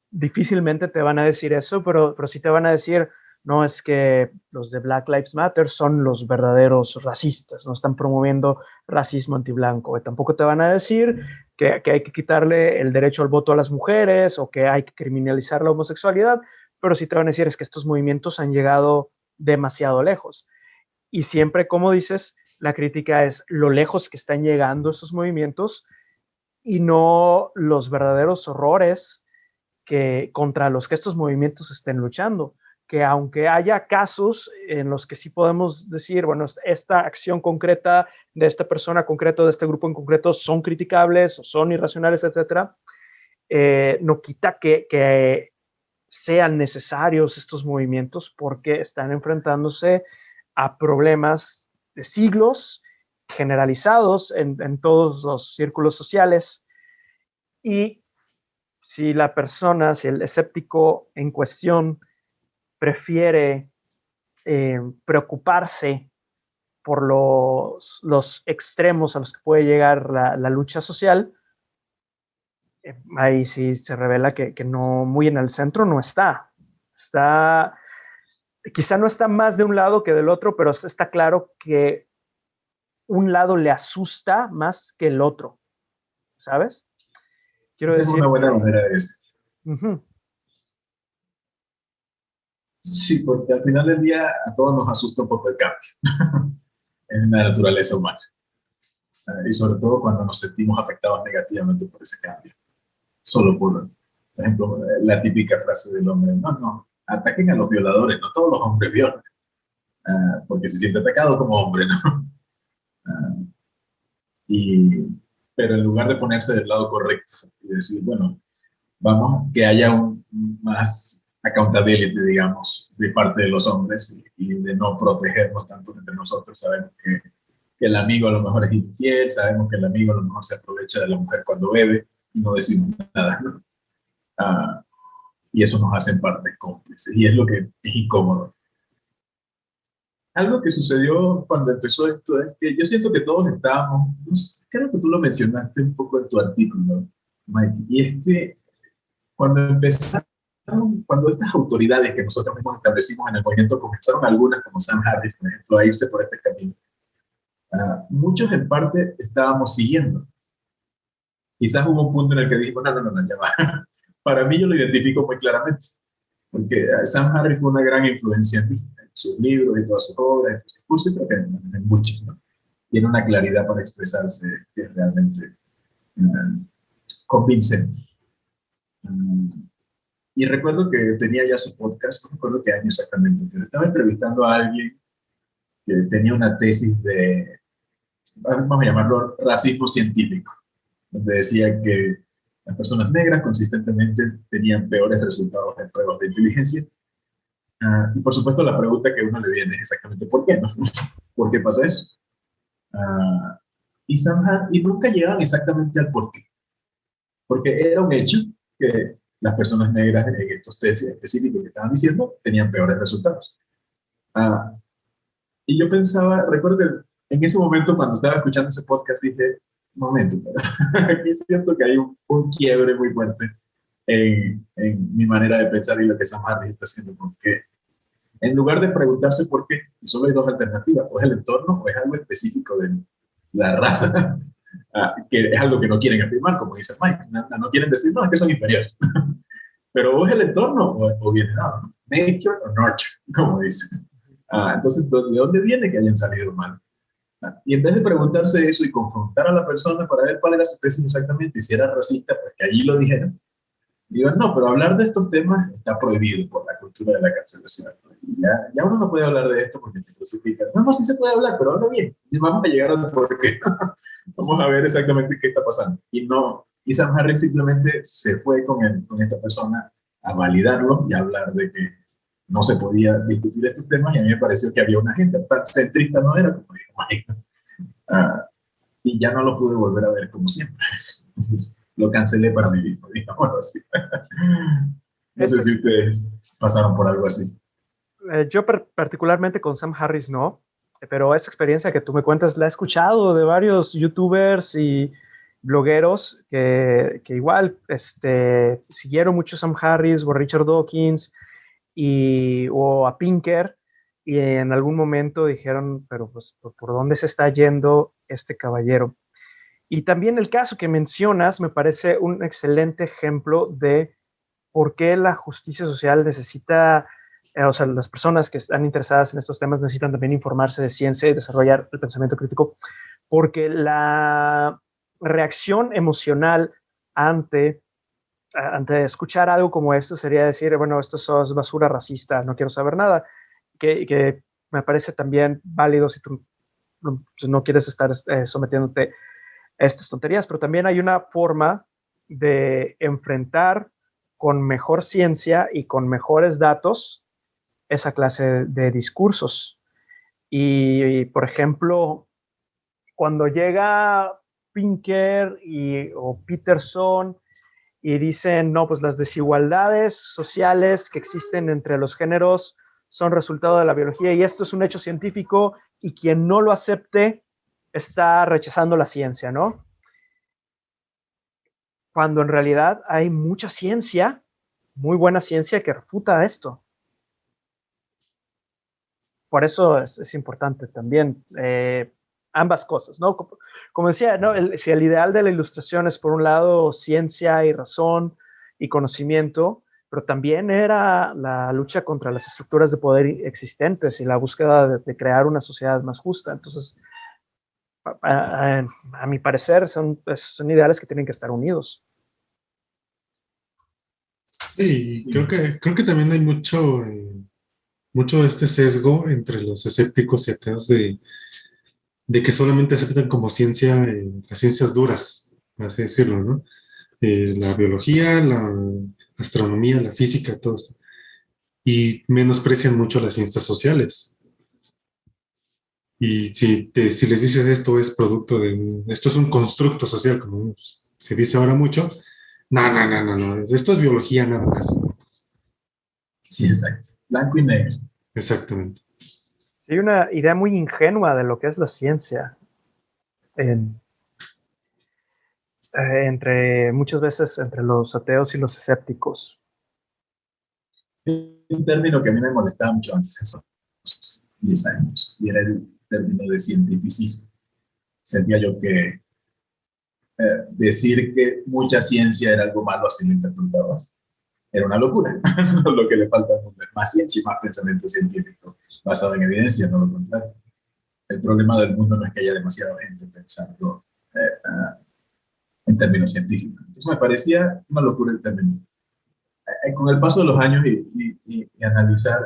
Difícilmente te van a decir eso, pero sí te van a decir, no, es que los de Black Lives Matter son los verdaderos racistas, no están promoviendo racismo antiblanco. Y tampoco te van a decir que hay que quitarle el derecho al voto a las mujeres o que hay que criminalizar la homosexualidad, pero sí te van a decir es que estos movimientos han llegado demasiado lejos. Y siempre, como dices, la crítica es lo lejos que están llegando estos movimientos y no los verdaderos horrores contra los que estos movimientos estén luchando, que aunque haya casos en los que sí podemos decir, bueno, esta acción concreta de esta persona concreta, de este grupo en concreto, son criticables o son irracionales, etcétera, no quita que sean necesarios estos movimientos porque están enfrentándose a problemas de siglos generalizados en todos los círculos sociales. Y si el escéptico en cuestión prefiere preocuparse por los extremos a los que puede llegar la lucha social, ahí sí se revela que no, muy en el centro no está. Quizá no está más de un lado que del otro, pero está claro que un lado le asusta más que el otro, ¿sabes? Quiero Esa decir, es una buena manera de decir. uh-huh. Sí, porque al final del día a todos nos asusta un poco el cambio. Es una naturaleza humana. Y sobre todo cuando nos sentimos afectados negativamente por ese cambio. Solo por ejemplo, la típica frase del hombre, no, ataquen a los violadores, no todos los hombres violan, porque se siente atacado como hombre, ¿no? Uh, y, pero en lugar de ponerse del lado correcto y decir, bueno, vamos, que haya más accountability, digamos, de parte de los hombres y de no protegernos tanto entre nosotros. Sabemos que el amigo a lo mejor es infiel, sabemos que el amigo a lo mejor se aprovecha de la mujer cuando bebe y no decimos nada, ¿no? Y eso nos hace en parte cómplices y es lo que es incómodo. Algo que sucedió cuando empezó esto es que yo siento que todos estábamos, no sé, creo que tú lo mencionaste un poco en tu artículo, Mike, y es que cuando empezaron, cuando estas autoridades que nosotros mismos establecimos en el movimiento comenzaron algunas, como Sam Harris, por ejemplo, a irse por este camino, muchos en parte estábamos siguiendo. Quizás hubo un punto en el que dijimos, no, ya va. Para mí yo lo identifico muy claramente, porque Sam Harris fue una gran influencia en mí, en sus libros y todas sus obras, en sus discursos, creo que en muchos, ¿no? Tiene una claridad para expresarse que es realmente convincente. Y recuerdo que tenía ya su podcast, no recuerdo qué año exactamente, pero estaba entrevistando a alguien que tenía una tesis de, vamos a llamarlo, racismo científico, donde decía que las personas negras consistentemente tenían peores resultados en pruebas de inteligencia. Y por supuesto la pregunta que a uno le viene es exactamente ¿por qué? ¿No? ¿Por qué pasa eso? Y nunca llegaban exactamente al por qué. Porque era un hecho que las personas negras en estos tesis específicos que estaban diciendo tenían peores resultados. Y yo pensaba, recuerdo que en ese momento cuando estaba escuchando ese podcast dije, un momento, aquí siento que hay un quiebre muy fuerte en mi manera de pensar y lo que Sam Harris está haciendo, porque en lugar de preguntarse por qué, solo hay dos alternativas, o es el entorno o es algo específico de la raza, que es algo que no quieren afirmar, como dice Mike, no quieren decir, no, es que son inferiores. Pero o es el entorno o viene dado, ¿no? Nature o nurture, como dicen. Entonces, ¿de dónde viene que hayan salido mal? Y en vez de preguntarse eso y confrontar a la persona para ver cuál era su tesis exactamente, y si era racista, porque allí lo dijeron, digo, no, pero hablar de estos temas está prohibido por la cultura de la cancelación. Ya uno no puede hablar de esto porque te crucifican. No, sí se puede hablar, pero habla bien. Y vamos a llegar al por qué. Vamos a ver exactamente qué está pasando. Y Sam Harris simplemente se fue con esta persona a validarlo y a hablar de que no se podía discutir estos temas, y a mí me pareció que había una agenda tan centrista, no era como dijo Mike. Y ya no lo pude volver a ver como siempre. Entonces, lo cancelé para mi vida, digamos así. No sé si ustedes pasaron por algo así. Yo particularmente con Sam Harris no, pero esa experiencia que tú me cuentas la he escuchado de varios youtubers y blogueros que igual siguieron mucho a Sam Harris o a Richard Dawkins o a Pinker, y en algún momento dijeron, pero pues, ¿por dónde se está yendo este caballero? Y también el caso que mencionas me parece un excelente ejemplo de por qué la justicia social necesita, o sea, las personas que están interesadas en estos temas necesitan también informarse de ciencia y desarrollar el pensamiento crítico, porque la reacción emocional ante escuchar algo como esto sería decir, bueno, esto es basura racista, no quiero saber nada, que me parece también válido si tú no quieres estar sometiéndote a estas tonterías, pero también hay una forma de enfrentar con mejor ciencia y con mejores datos esa clase de discursos. Y por ejemplo, cuando llega Pinker o Peterson y dicen, no, pues las desigualdades sociales que existen entre los géneros son resultado de la biología y esto es un hecho científico y quien no lo acepte está rechazando la ciencia, ¿no? Cuando en realidad hay mucha ciencia, muy buena ciencia que refuta esto. Por eso es importante también ambas cosas, ¿no? Como decía, ¿no? Si el ideal de la ilustración es, por un lado, ciencia y razón y conocimiento, pero también era la lucha contra las estructuras de poder existentes y la búsqueda de crear una sociedad más justa. Entonces, a mi parecer, son ideales que tienen que estar unidos. Sí, creo que también hay mucho de este sesgo entre los escépticos y ateos de que solamente aceptan como ciencia las ciencias duras, por así decirlo, ¿no? La biología, la astronomía, la física, todo esto. Y menosprecian mucho las ciencias sociales. Y si les dices esto es producto esto es un constructo social, como se dice ahora mucho, no, esto es biología nada más. Sí, exacto. Blanco y negro. Exactamente. Sí, hay una idea muy ingenua de lo que es la ciencia. Muchas veces entre los ateos y los escépticos. Un término que a mí me molestaba mucho antes, esos 10 años, y era el término de cientificismo. Sentía yo que decir que mucha ciencia era algo malo, así lo interpretaba, era una locura. Lo que le falta al mundo es más ciencia y más pensamiento científico basado en evidencia, no lo contrario. El problema del mundo no es que haya demasiada gente pensando en términos científicos. Entonces me parecía una locura el término. Con el paso de los años y analizar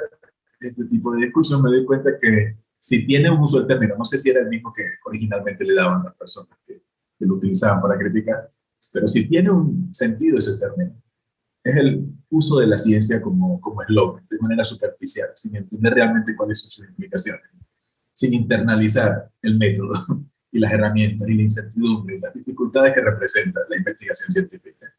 este tipo de discusión, me doy cuenta que si tiene un uso del término, no sé si era el mismo que originalmente le daban las personas que lo utilizaban para criticar, pero si tiene un sentido ese término, es el uso de la ciencia como eslogan, de manera superficial, sin entender realmente cuáles son sus implicaciones, sin internalizar el método y las herramientas y la incertidumbre y las dificultades que representa la investigación científica.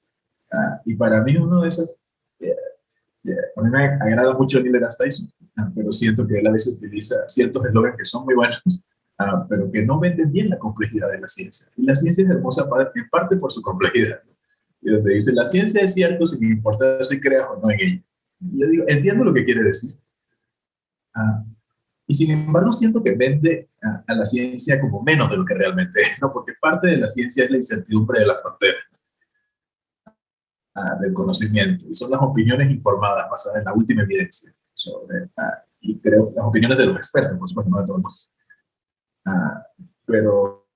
Y para mí uno de esos, a mí me agrada mucho Neil deGrasse Tyson, pero siento que él a veces utiliza ciertos eslogans que son muy buenos, pero que no venden bien la complejidad de la ciencia. Y la ciencia es hermosa en parte por su complejidad, ¿no? Y donde dice, la ciencia es cierto sin importar si creas o no en ella. Y yo digo, entiendo lo que quiere decir. Y sin embargo siento que vende a la ciencia como menos de lo que realmente es, ¿no? Porque parte de la ciencia es la incertidumbre de la frontera del conocimiento, y son las opiniones informadas basadas en la última evidencia sobre, y creo, las opiniones de los expertos, por supuesto, no de todos los. Pero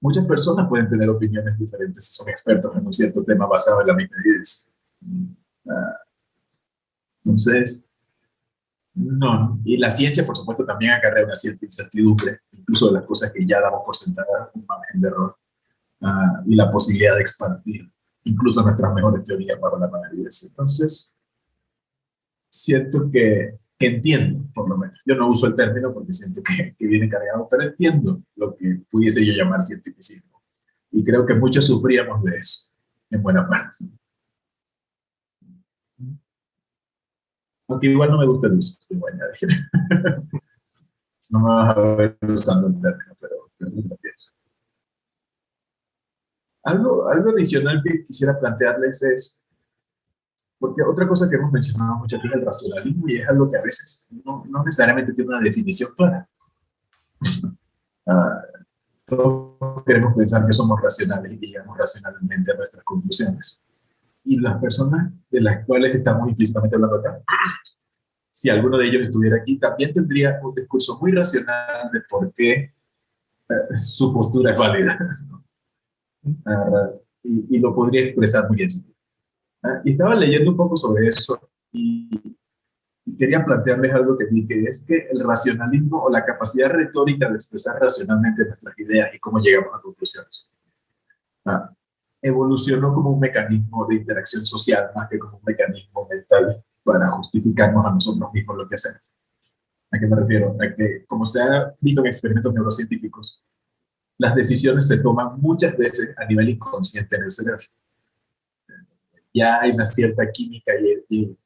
muchas personas pueden tener opiniones diferentes si son expertos en un cierto tema basado en la misma evidencia. Entonces, no. Y la ciencia, por supuesto, también acarrea una cierta incertidumbre, incluso de las cosas que ya damos por sentadas, un margen de error, y la posibilidad de expandir incluso nuestras mejores teorías para la nueva evidencia. Entonces, siento que entiendo, por lo menos. Yo no uso el término porque siento que viene cargado, pero entiendo lo que pudiese yo llamar cientificismo. Y creo que muchos sufríamos de eso, en buena parte. Aunque igual no me gusta el uso, te voy a añadir. No me vas a ver usando el término, pero lo pienso. Algo adicional que quisiera plantearles es, porque otra cosa que hemos mencionado mucho aquí es el racionalismo, y es algo que a veces no necesariamente tiene una definición clara. Todos queremos pensar que somos racionales y que llegamos racionalmente a nuestras conclusiones. Y las personas de las cuales estamos implícitamente hablando acá, si alguno de ellos estuviera aquí, también tendría un discurso muy racional de por qué su postura es válida. Y lo podría expresar muy bien. Y estaba leyendo un poco sobre eso y quería plantearles algo que vi, que es que el racionalismo o la capacidad retórica de expresar racionalmente nuestras ideas y cómo llegamos a conclusiones evolucionó como un mecanismo de interacción social más que como un mecanismo mental para justificarnos a nosotros mismos lo que hacemos. ¿A qué me refiero? A que, como se ha visto en experimentos neurocientíficos, las decisiones se toman muchas veces a nivel inconsciente en el cerebro. Ya hay una cierta química y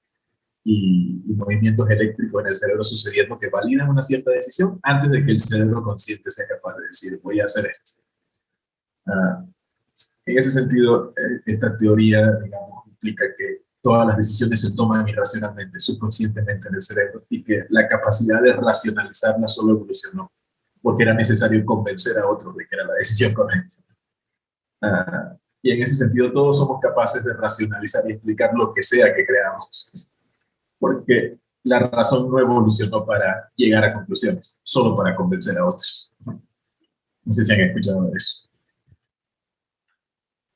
movimientos eléctricos en el cerebro sucediendo que validan una cierta decisión antes de que el cerebro consciente sea capaz de decir, voy a hacer esto. En ese sentido, esta teoría, digamos, implica que todas las decisiones se toman irracionalmente, subconscientemente en el cerebro, y que la capacidad de racionalizarlas solo evolucionó porque era necesario convencer a otros de que era la decisión correcta. Y en ese sentido todos somos capaces de racionalizar y explicar lo que sea que creamos, porque la razón no evolucionó para llegar a conclusiones, solo para convencer a otros. No sé si han escuchado de eso.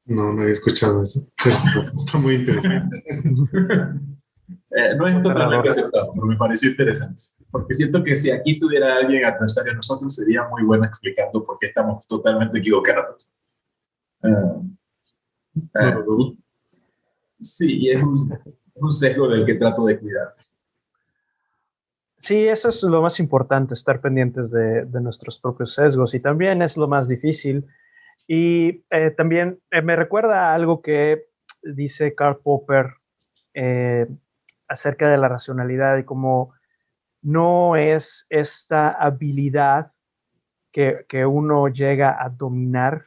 No, no había escuchado eso. Pero está muy interesante. No es totalmente aceptado, pero me pareció interesante. Porque siento que si aquí tuviera alguien adversario a nosotros, sería muy bueno explicando por qué estamos totalmente equivocados. No lo dudo. Sí, y es un sesgo del que trato de cuidar. Sí, eso es lo más importante, estar pendientes de nuestros propios sesgos, y también es lo más difícil. Y también me recuerda a algo que dice Karl Popper acerca de la racionalidad y cómo no es esta habilidad que uno llega a dominar,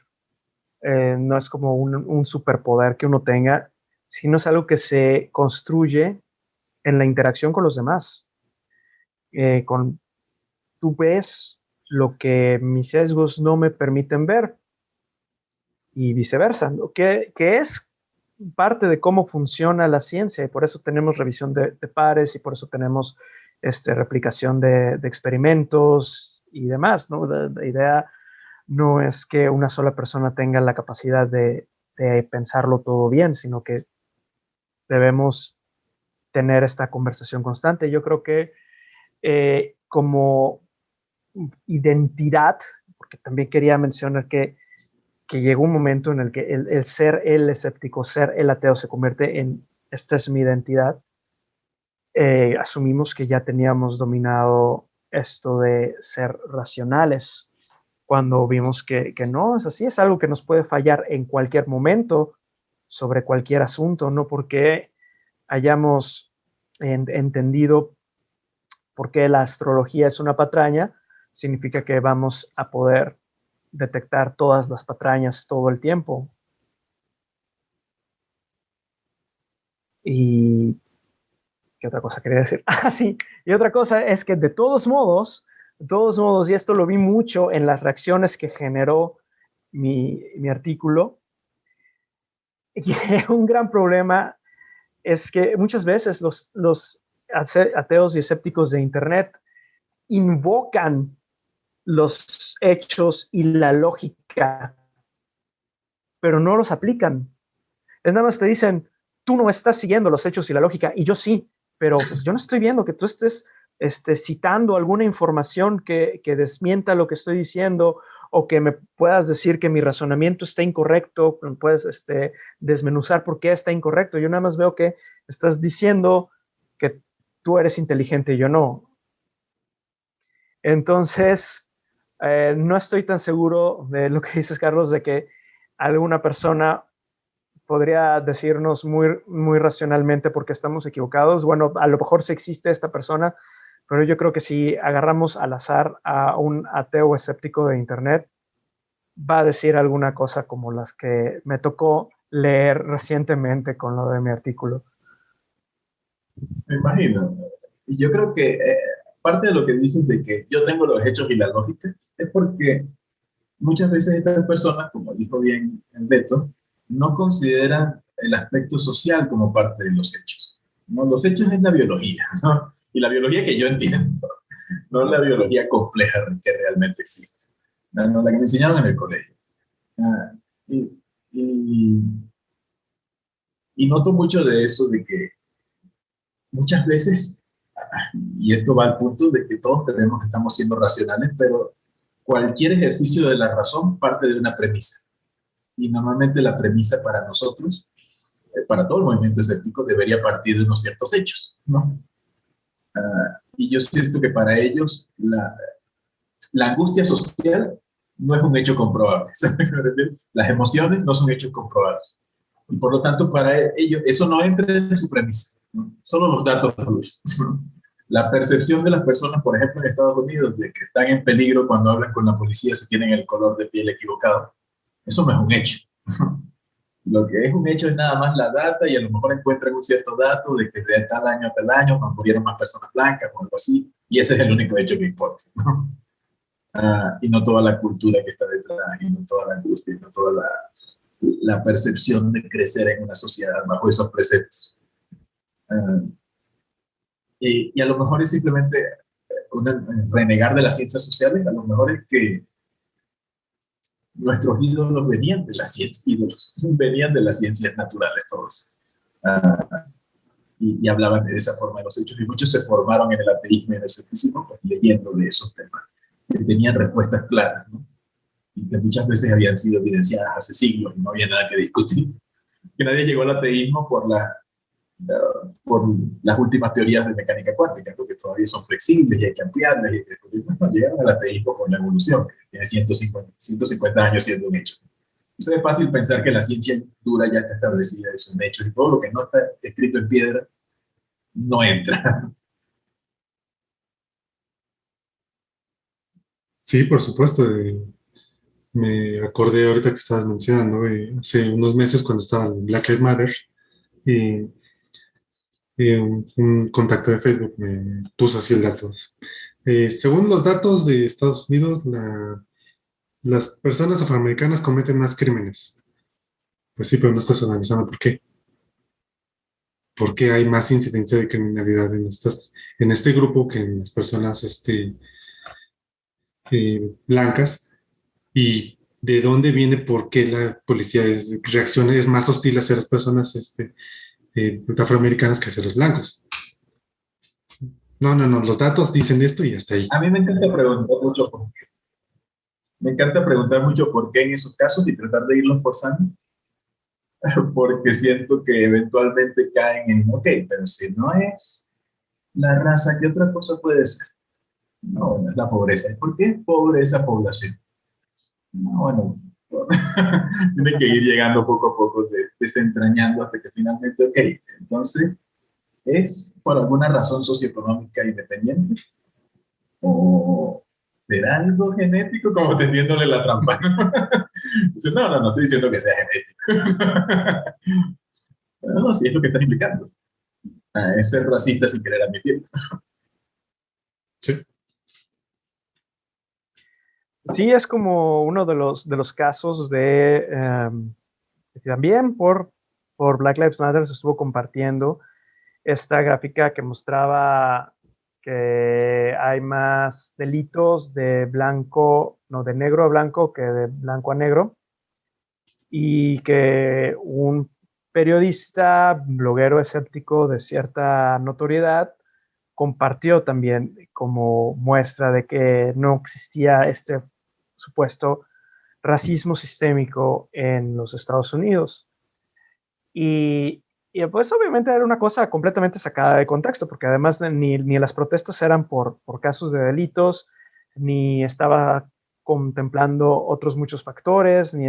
no es como un superpoder que uno tenga, sino es algo que se construye en la interacción con los demás. Tú ves lo que mis sesgos no me permiten ver y viceversa, ¿no? que es parte de cómo funciona la ciencia, y por eso tenemos revisión de pares, y por eso tenemos replicación de experimentos y demás, ¿no? La idea no es que una sola persona tenga la capacidad de pensarlo todo bien, sino que debemos tener esta conversación constante. Yo creo que como identidad, porque también quería mencionar que llegó un momento en el que el ser el escéptico, ser el ateo se convierte en, esta es mi identidad. Asumimos que ya teníamos dominado esto de ser racionales, cuando vimos que no es así, es algo que nos puede fallar en cualquier momento sobre cualquier asunto, no porque hayamos entendido por qué la astrología es una patraña, significa que vamos a poder detectar todas las patrañas todo el tiempo. Y ¿qué otra cosa quería decir? Sí, y otra cosa es que de todos modos, y esto lo vi mucho en las reacciones que generó mi artículo, y un gran problema es que muchas veces los ateos y escépticos de Internet invocan los hechos y la lógica, pero no los aplican. Es nada más te dicen, tú no estás siguiendo los hechos y la lógica, y yo sí, pero pues yo no estoy viendo que tú estés citando alguna información que desmienta lo que estoy diciendo, o que me puedas decir que mi razonamiento está incorrecto, me puedes desmenuzar por qué está incorrecto. Yo nada más veo que estás diciendo que tú eres inteligente y yo no. Entonces, no estoy tan seguro de lo que dices, Carlos, de que alguna persona podría decirnos muy racionalmente porque estamos equivocados. Bueno, a lo mejor sí existe esta persona, pero yo creo que si agarramos al azar a un ateo escéptico de Internet, va a decir alguna cosa como las que me tocó leer recientemente con lo de mi artículo. Me imagino. Y yo creo que parte de lo que dices de que yo tengo los hechos y la lógica es porque muchas veces estas personas, como dijo bien el Beto, no consideran el aspecto social como parte de los hechos, ¿no? Los hechos es la biología, ¿no? Y la biología que yo entiendo, no la biología compleja que realmente existe, no la que me enseñaron en el colegio. Y, y, y noto mucho de eso, de que muchas veces, y esto va al punto de que todos creemos que estamos siendo racionales, pero cualquier ejercicio de la razón parte de una premisa. Y normalmente la premisa para nosotros, para todo el movimiento escéptico, debería partir de unos ciertos hechos, ¿no? Y yo siento que para ellos la angustia social no es un hecho comprobable. Las emociones no son hechos comprobables. Y por lo tanto, para ellos, eso no entra en su premisa, ¿no? Solo los datos duros. La percepción de las personas, por ejemplo, en Estados Unidos, de que están en peligro cuando hablan con la policía si tienen el color de piel equivocado, eso no es un hecho. Lo que es un hecho es nada más la data, y a lo mejor encuentran un cierto dato de que de tal año a tal año murieron más personas blancas o algo así, y ese es el único hecho que importa, ¿no? y no toda la cultura que está detrás, y no toda la angustia, y no toda la percepción de crecer en una sociedad bajo esos preceptos. Ah, y a lo mejor es simplemente renegar de las ciencias sociales. A lo mejor es que nuestros ídolos venían de las ciencias, venían de las ciencias naturales todos. Y hablaban de esa forma de los hechos, y muchos se formaron en el ateísmo y en el escepticismo, pues, leyendo de esos temas, que tenían respuestas claras, ¿no? Y que muchas veces habían sido evidenciadas hace siglos y no había nada que discutir. Que nadie llegó al ateísmo por las últimas teorías de mecánica cuántica, porque todavía son flexibles y hay que ampliarlas. Bueno, llegaron al ateísmo por la evolución, que tiene 150 años siendo un hecho. Entonces es fácil pensar que la ciencia dura ya está establecida, son hechos, y todo lo que no está escrito en piedra no entra. Sí, por supuesto. Me acordé ahorita que estabas mencionando, hace unos meses cuando estaba en Black Lives Matter, y, un contacto de Facebook me puso así el dato. Según los datos de Estados Unidos, las personas afroamericanas cometen más crímenes. Pues sí, pero no estás analizando por qué. ¿Por qué hay más incidencia de criminalidad en este grupo que en las personas blancas? ¿Y de dónde viene por qué la policía reacciona, es más hostil hacia las personas afroamericanas que hacia los blancos? No, los datos dicen esto y hasta ahí. A mí me encanta preguntar mucho por qué. Me encanta preguntar mucho por qué en esos casos y tratar de irlos forzando, porque siento que eventualmente caen en, ok, pero si no es la raza, ¿qué otra cosa puede ser? No, bueno, es la pobreza. ¿Y por qué es pobre esa población? No, bueno, tiene que ir llegando poco a poco, desentrañando hasta que finalmente, ok, entonces, ¿es por alguna razón socioeconómica independiente? ¿O será algo genético? Como tendiéndole la trampa. Dice, no estoy diciendo que sea genético. No, sí es lo que estás implicando. Es ser racista sin querer admitirlo. Sí. Sí, es como uno de los casos también por Black Lives Matter se estuvo compartiendo esta gráfica que mostraba que hay más delitos de negro a blanco que de blanco a negro, y que un periodista, bloguero escéptico de cierta notoriedad, compartió también como muestra de que no existía este supuesto racismo sistémico en los Estados Unidos. Y pues obviamente era una cosa completamente sacada de contexto, porque además ni las protestas eran por casos de delitos, ni estaba contemplando otros muchos factores, ni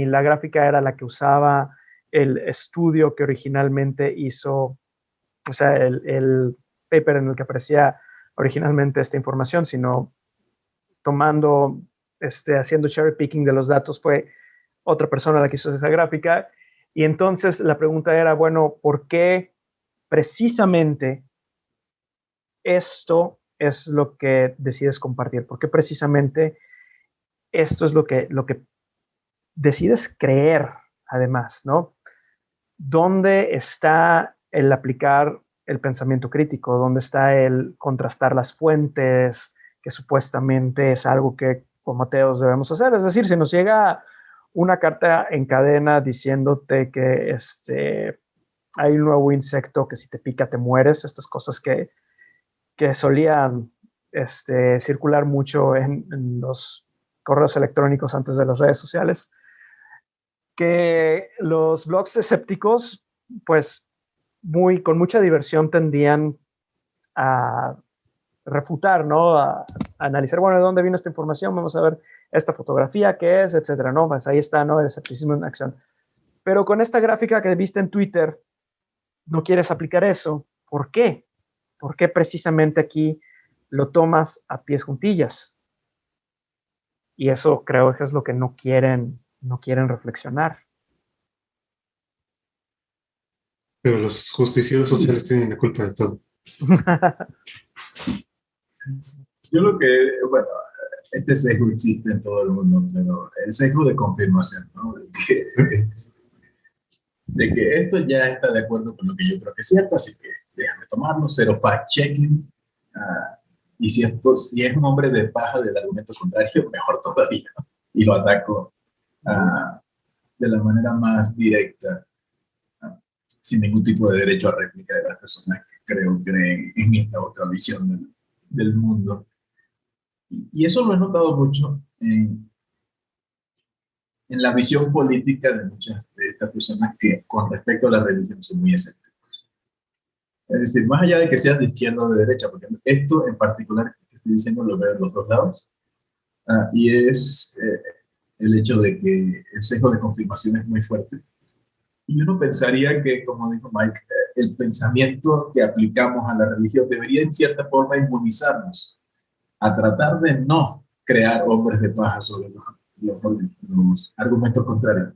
la gráfica era la que usaba el estudio que originalmente hizo, o sea, el paper en el que aparecía originalmente esta información, sino haciendo cherry picking de los datos. Fue otra persona la que hizo esa gráfica. Y entonces la pregunta era, bueno, ¿por qué precisamente esto es lo que decides compartir? ¿Por qué precisamente esto es lo que decides creer, además, ¿no? ¿Dónde está el aplicar el pensamiento crítico? ¿Dónde está el contrastar las fuentes, que supuestamente es algo que como ateos debemos hacer? Es decir, si nos llega una carta en cadena diciéndote que hay un nuevo insecto que si te pica te mueres, estas cosas que solían circular mucho en los correos electrónicos antes de las redes sociales, que los blogs escépticos, pues con mucha diversión tendían a refutar, ¿no? A analizar, bueno, ¿de dónde vino esta información? Vamos a ver esta fotografía, ¿qué es? Etcétera, ¿no? Pues ahí está, ¿no? El escepticismo en acción. Pero con esta gráfica que viste en Twitter, no quieres aplicar eso. ¿Por qué? ¿Por qué precisamente aquí lo tomas a pies juntillas? Y eso creo que es lo que no quieren reflexionar. Pero los justicieros sociales tienen la culpa de todo. Yo lo que, bueno, este sesgo existe en todo el mundo, pero el sesgo de confirmación, ¿no? De que esto ya está de acuerdo con lo que yo creo que es cierto, así que déjame tomarlo, cero fact-checking. Y si es un hombre de paja del argumento contrario, mejor todavía, ¿no? Y lo ataco de la manera más directa, sin ningún tipo de derecho a réplica de las personas que creen en esta otra visión del mundo. Y eso lo he notado mucho en la visión política de muchas de estas personas que con respecto a la religión son muy escépticos. Es decir, más allá de que seas de izquierda o de derecha, porque esto en particular que estoy diciendo lo veo en los dos lados, y es el hecho de que el sesgo de confirmación es muy fuerte. Y uno pensaría que, como dijo Mike, el pensamiento que aplicamos a la religión debería en cierta forma inmunizarnos a tratar de no crear hombres de paja sobre los argumentos contrarios.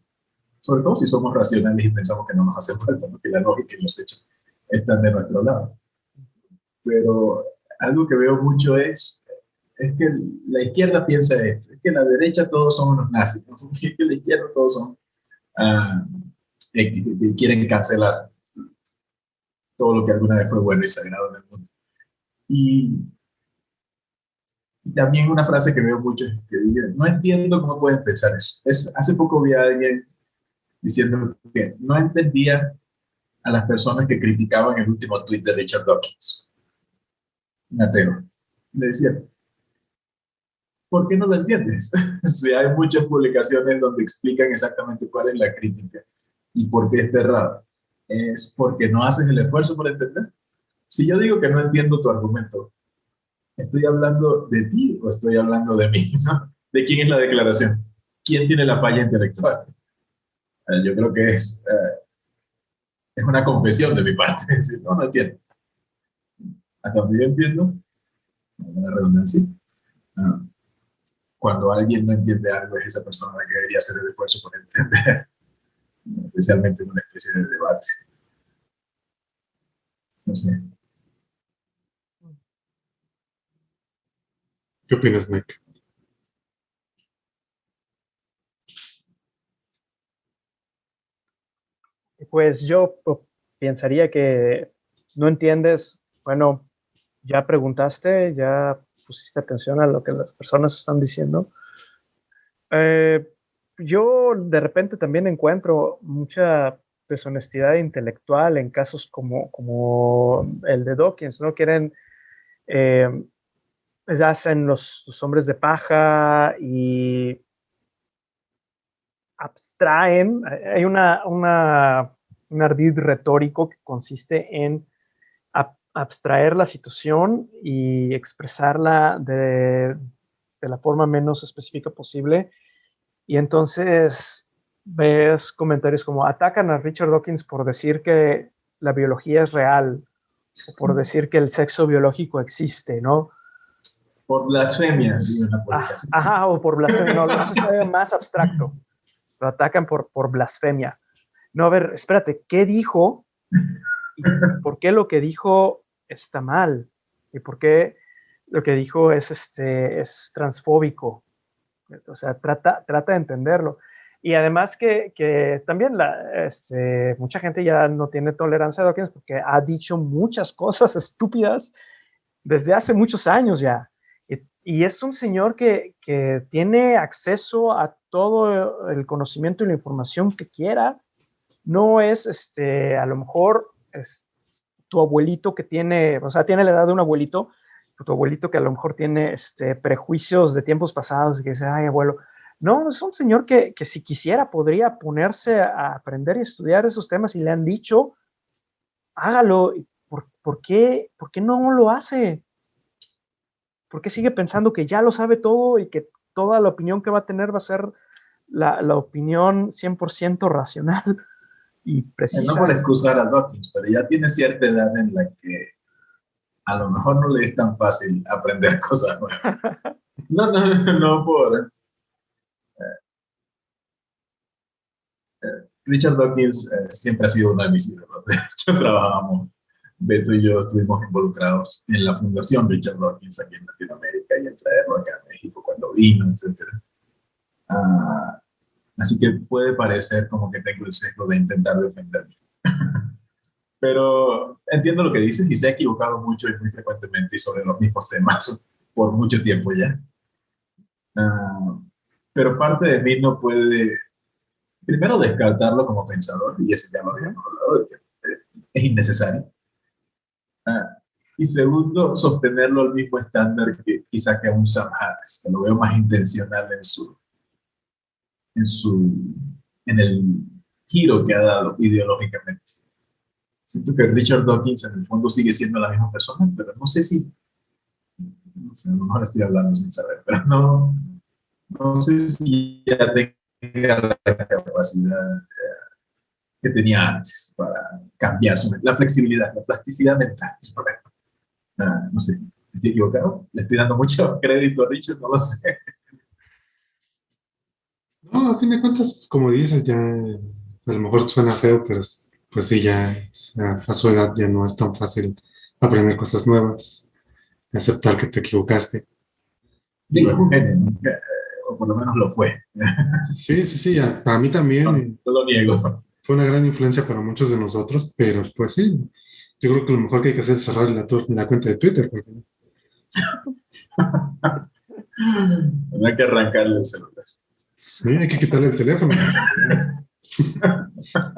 Sobre todo si somos racionales y pensamos que no nos hace falta, porque la lógica y los hechos están de nuestro lado. Pero algo que veo mucho es que la izquierda piensa esto, es que la derecha todos son unos nazis, ¿no? Es que la izquierda todos son que quieren cancelar todo lo que alguna vez fue bueno y sagrado en el mundo. Y también una frase que veo mucho es que dice, no entiendo cómo pueden pensar eso. Hace poco vi a alguien diciendo que no entendía a las personas que criticaban el último tweet de Richard Dawkins, un ateo. Le decía, ¿por qué no lo entiendes? Si hay muchas publicaciones donde explican exactamente cuál es la crítica y por qué está errado. ¿Es porque no haces el esfuerzo por entender? Si yo digo que no entiendo tu argumento, ¿estoy hablando de ti o estoy hablando de mí? ¿No? ¿De quién es la declaración? ¿Quién tiene la falla intelectual? Yo creo que es una confesión de mi parte. Es decir, no entiendo. Hasta donde yo entiendo, una redundancia, cuando alguien no entiende algo es esa persona la que debería hacer el esfuerzo por entender, especialmente en una especie de debate. No sé. ¿Qué opinas, Mike? Pues yo pensaría que no entiendes, bueno, ya preguntaste, ya pusiste atención a lo que las personas están diciendo. Yo de repente también encuentro mucha deshonestidad intelectual en casos como el de Dawkins, ¿no? Quieren, ya hacen los hombres de paja y abstraen. Hay un ardid retórico que consiste en abstraer la situación y expresarla de la forma menos específica posible. Y entonces ves comentarios como atacan a Richard Dawkins por decir que la biología es real o por decir que el sexo biológico existe, ¿no? Por blasfemia, digo en la publicación. Ajá, o por blasfemia. No, lo haces todavía más abstracto. Lo atacan por blasfemia. No, a ver, espérate, ¿qué dijo? ¿Y por qué lo que dijo está mal? ¿Y por qué lo que dijo es transfóbico? O sea, trata de entenderlo. Y además que también mucha gente ya no tiene tolerancia a Dawkins porque ha dicho muchas cosas estúpidas desde hace muchos años ya. Y es un señor que tiene acceso a todo el conocimiento y la información que quiera. No es, a lo mejor, tu abuelito que tiene, o sea, tiene la edad de un abuelito, tu abuelito que a lo mejor tiene prejuicios de tiempos pasados, que dice, ay, abuelo. No, es un señor que si quisiera podría ponerse a aprender y estudiar esos temas y le han dicho, hágalo. ¿Por qué no lo hace? ¿Por qué sigue pensando que ya lo sabe todo y que toda la opinión que va a tener va a ser la opinión 100% racional y precisa? No por excusar a Dawkins, pero ya tiene cierta edad en la que a lo mejor no le es tan fácil aprender cosas nuevas. No por... Richard Dawkins siempre ha sido uno de mis ídolos. De hecho, trabajamos Beto y yo estuvimos involucrados en la Fundación Richard Dawkins aquí en Latinoamérica y en traerlo acá a México cuando vino, etcétera. Así que puede parecer como que tengo el sesgo de intentar defenderlo. Pero entiendo lo que dices y se ha equivocado mucho y muy frecuentemente y sobre los mismos temas por mucho tiempo ya. Pero parte de mí no puede, primero, descartarlo como pensador, y eso ya lo habíamos hablado, de que es innecesario. Y segundo, sostenerlo al mismo estándar que quizá que a un Sam Harris, que lo veo más intencional en el giro que ha dado ideológicamente. Siento que Richard Dawkins en el fondo sigue siendo la misma persona, pero no sé si, no sé, a lo mejor estoy hablando sin saber, pero no sé si ya tenga la capacidad que tenía antes para cambiar la flexibilidad, la plasticidad mental. No sé, ¿estoy equivocado? ¿Le estoy dando mucho crédito a Richard? No lo sé. No, a fin de cuentas, como dices, ya a lo mejor suena feo, pero pues sí, ya a su edad ya no es tan fácil aprender cosas nuevas, aceptar que te equivocaste. Digo, es un genio, ¿no? O por lo menos lo fue. Sí, a mí también. No lo niego. Fue una gran influencia para muchos de nosotros, pero pues sí, yo creo que lo mejor que hay que hacer es cerrar la cuenta de Twitter. Porque... No hay que arrancarle el celular. Sí, hay que quitarle el teléfono.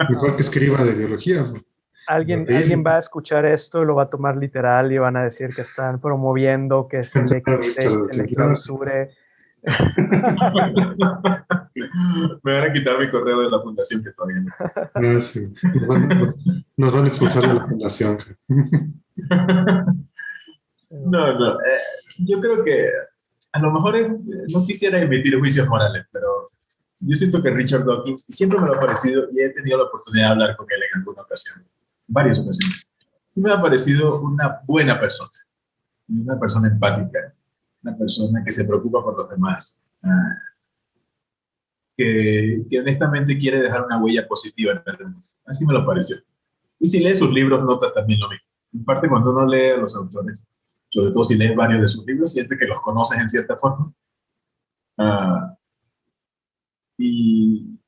Mejor que escriba de biología. Alguien va a escuchar esto y lo va a tomar literal y van a decir que están promoviendo que se le quite y se le clausure. Me van a quitar mi correo de la fundación que todavía no. Sí. Nos van a expulsar de la fundación. No. Yo creo que a lo mejor no quisiera emitir juicios morales, pero yo siento que Richard Dawkins, y siempre me lo ha parecido, y he tenido la oportunidad de hablar con él en alguna ocasión, varias ocasiones, me ha parecido una buena persona, una persona empática, una persona que se preocupa por los demás, que honestamente quiere dejar una huella positiva en el mundo. Así me lo pareció. Y si lees sus libros, notas también lo mismo. En parte, cuando uno lee a los autores, sobre todo si lees varios de sus libros, sientes que los conoces en cierta forma. Y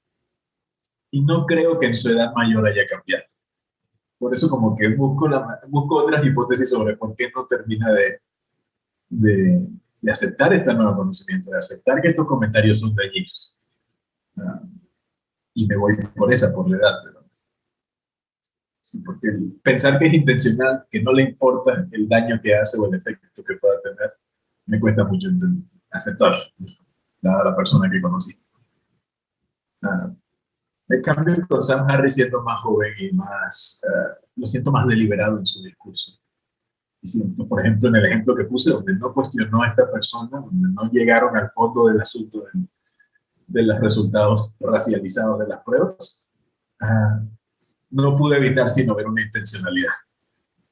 no creo que en su edad mayor haya cambiado. Por eso como que busco otras hipótesis sobre por qué no termina de aceptar este nuevo conocimiento, de aceptar que estos comentarios son dañinos. Y me voy por la edad. Pero, sí, porque pensar que es intencional, que no le importa el daño que hace o el efecto que pueda tener, me cuesta mucho aceptar la persona que conocí. En cambio, con Sam Harris siento más joven y lo siento más deliberado en su discurso. Y siento, por ejemplo, en el ejemplo que puse, donde no cuestionó a esta persona, donde no llegaron al fondo del asunto de los resultados racializados de las pruebas, no pude evitar sino ver una intencionalidad.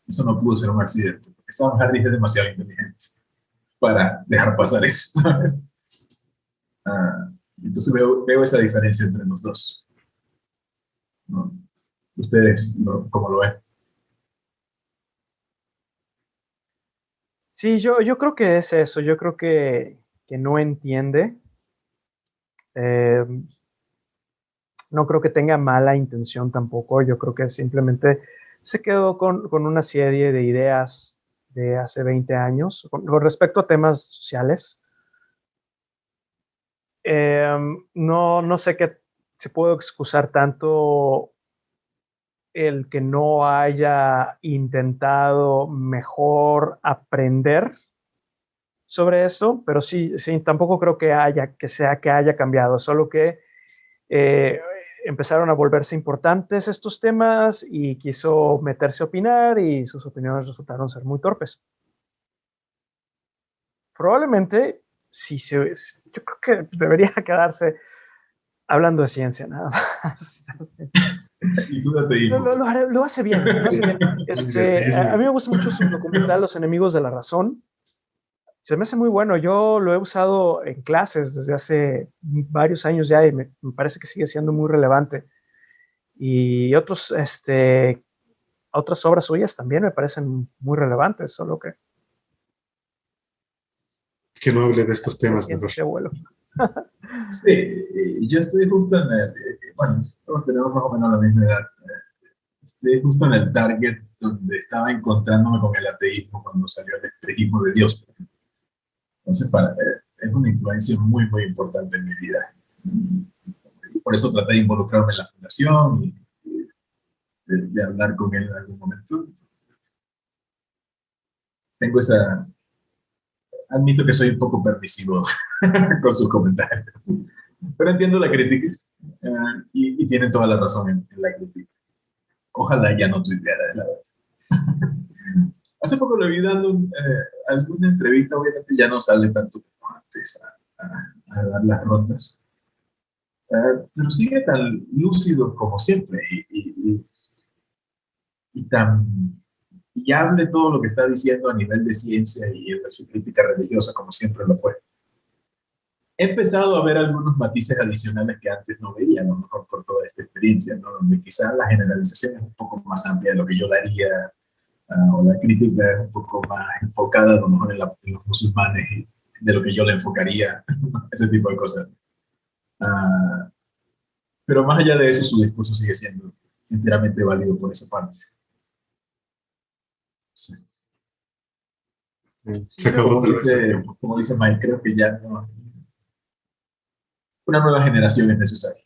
Eso no pudo ser un accidente, porque Sam Harris es demasiado inteligente para dejar pasar eso. Entonces veo esa diferencia entre los dos. ¿No? ¿Ustedes cómo lo ven? Sí, yo creo que es eso. Yo creo que no entiende. No creo que tenga mala intención tampoco. Yo creo que simplemente se quedó con una serie de ideas de hace 20 años con respecto a temas sociales. No sé qué se puede excusar tanto el que no haya intentado mejor aprender sobre esto, pero sí, tampoco creo que haya cambiado, solo que empezaron a volverse importantes estos temas y quiso meterse a opinar y sus opiniones resultaron ser muy torpes. Probablemente, yo creo que debería quedarse hablando de ciencia nada más. Y tú date hijo. Lo hace bien. A mí me gusta mucho su documental Los enemigos de la razón. Se me hace muy bueno. Yo lo he usado en clases desde hace varios años ya y me parece que sigue siendo muy relevante. Y otros otras obras suyas también me parecen muy relevantes, solo que no hable de estos temas mejor. Abuelo. Sí, yo estoy justo en el, bueno, todos tenemos más o menos la misma edad. Estoy justo en el target donde estaba encontrándome con el ateísmo cuando salió el espejismo de Dios. Entonces, es una influencia muy, muy importante en mi vida. Por eso traté de involucrarme en la fundación y de hablar con él en algún momento. Tengo esa... Admito que soy un poco permisivo con sus comentarios, pero entiendo la crítica y tienen toda la razón en la crítica. Ojalá ya no tuiteara, la verdad. Hace poco le vi dando alguna entrevista, obviamente ya no sale tanto como antes a dar las rondas, pero sigue tan lúcido como siempre y tan viable todo lo que está diciendo a nivel de ciencia y en su crítica religiosa como siempre lo fue. He empezado a ver algunos matices adicionales que antes no veía, a lo mejor por toda esta experiencia, ¿no? Donde quizás la generalización es un poco más amplia de lo que yo daría, o la crítica es un poco más enfocada a lo mejor en los musulmanes y de lo que yo le enfocaría, ese tipo de cosas. Pero más allá de eso, su discurso sigue siendo enteramente válido por esa parte. Sí. Se acabó como dice Mike, creo que ya no. Una nueva generación es necesaria.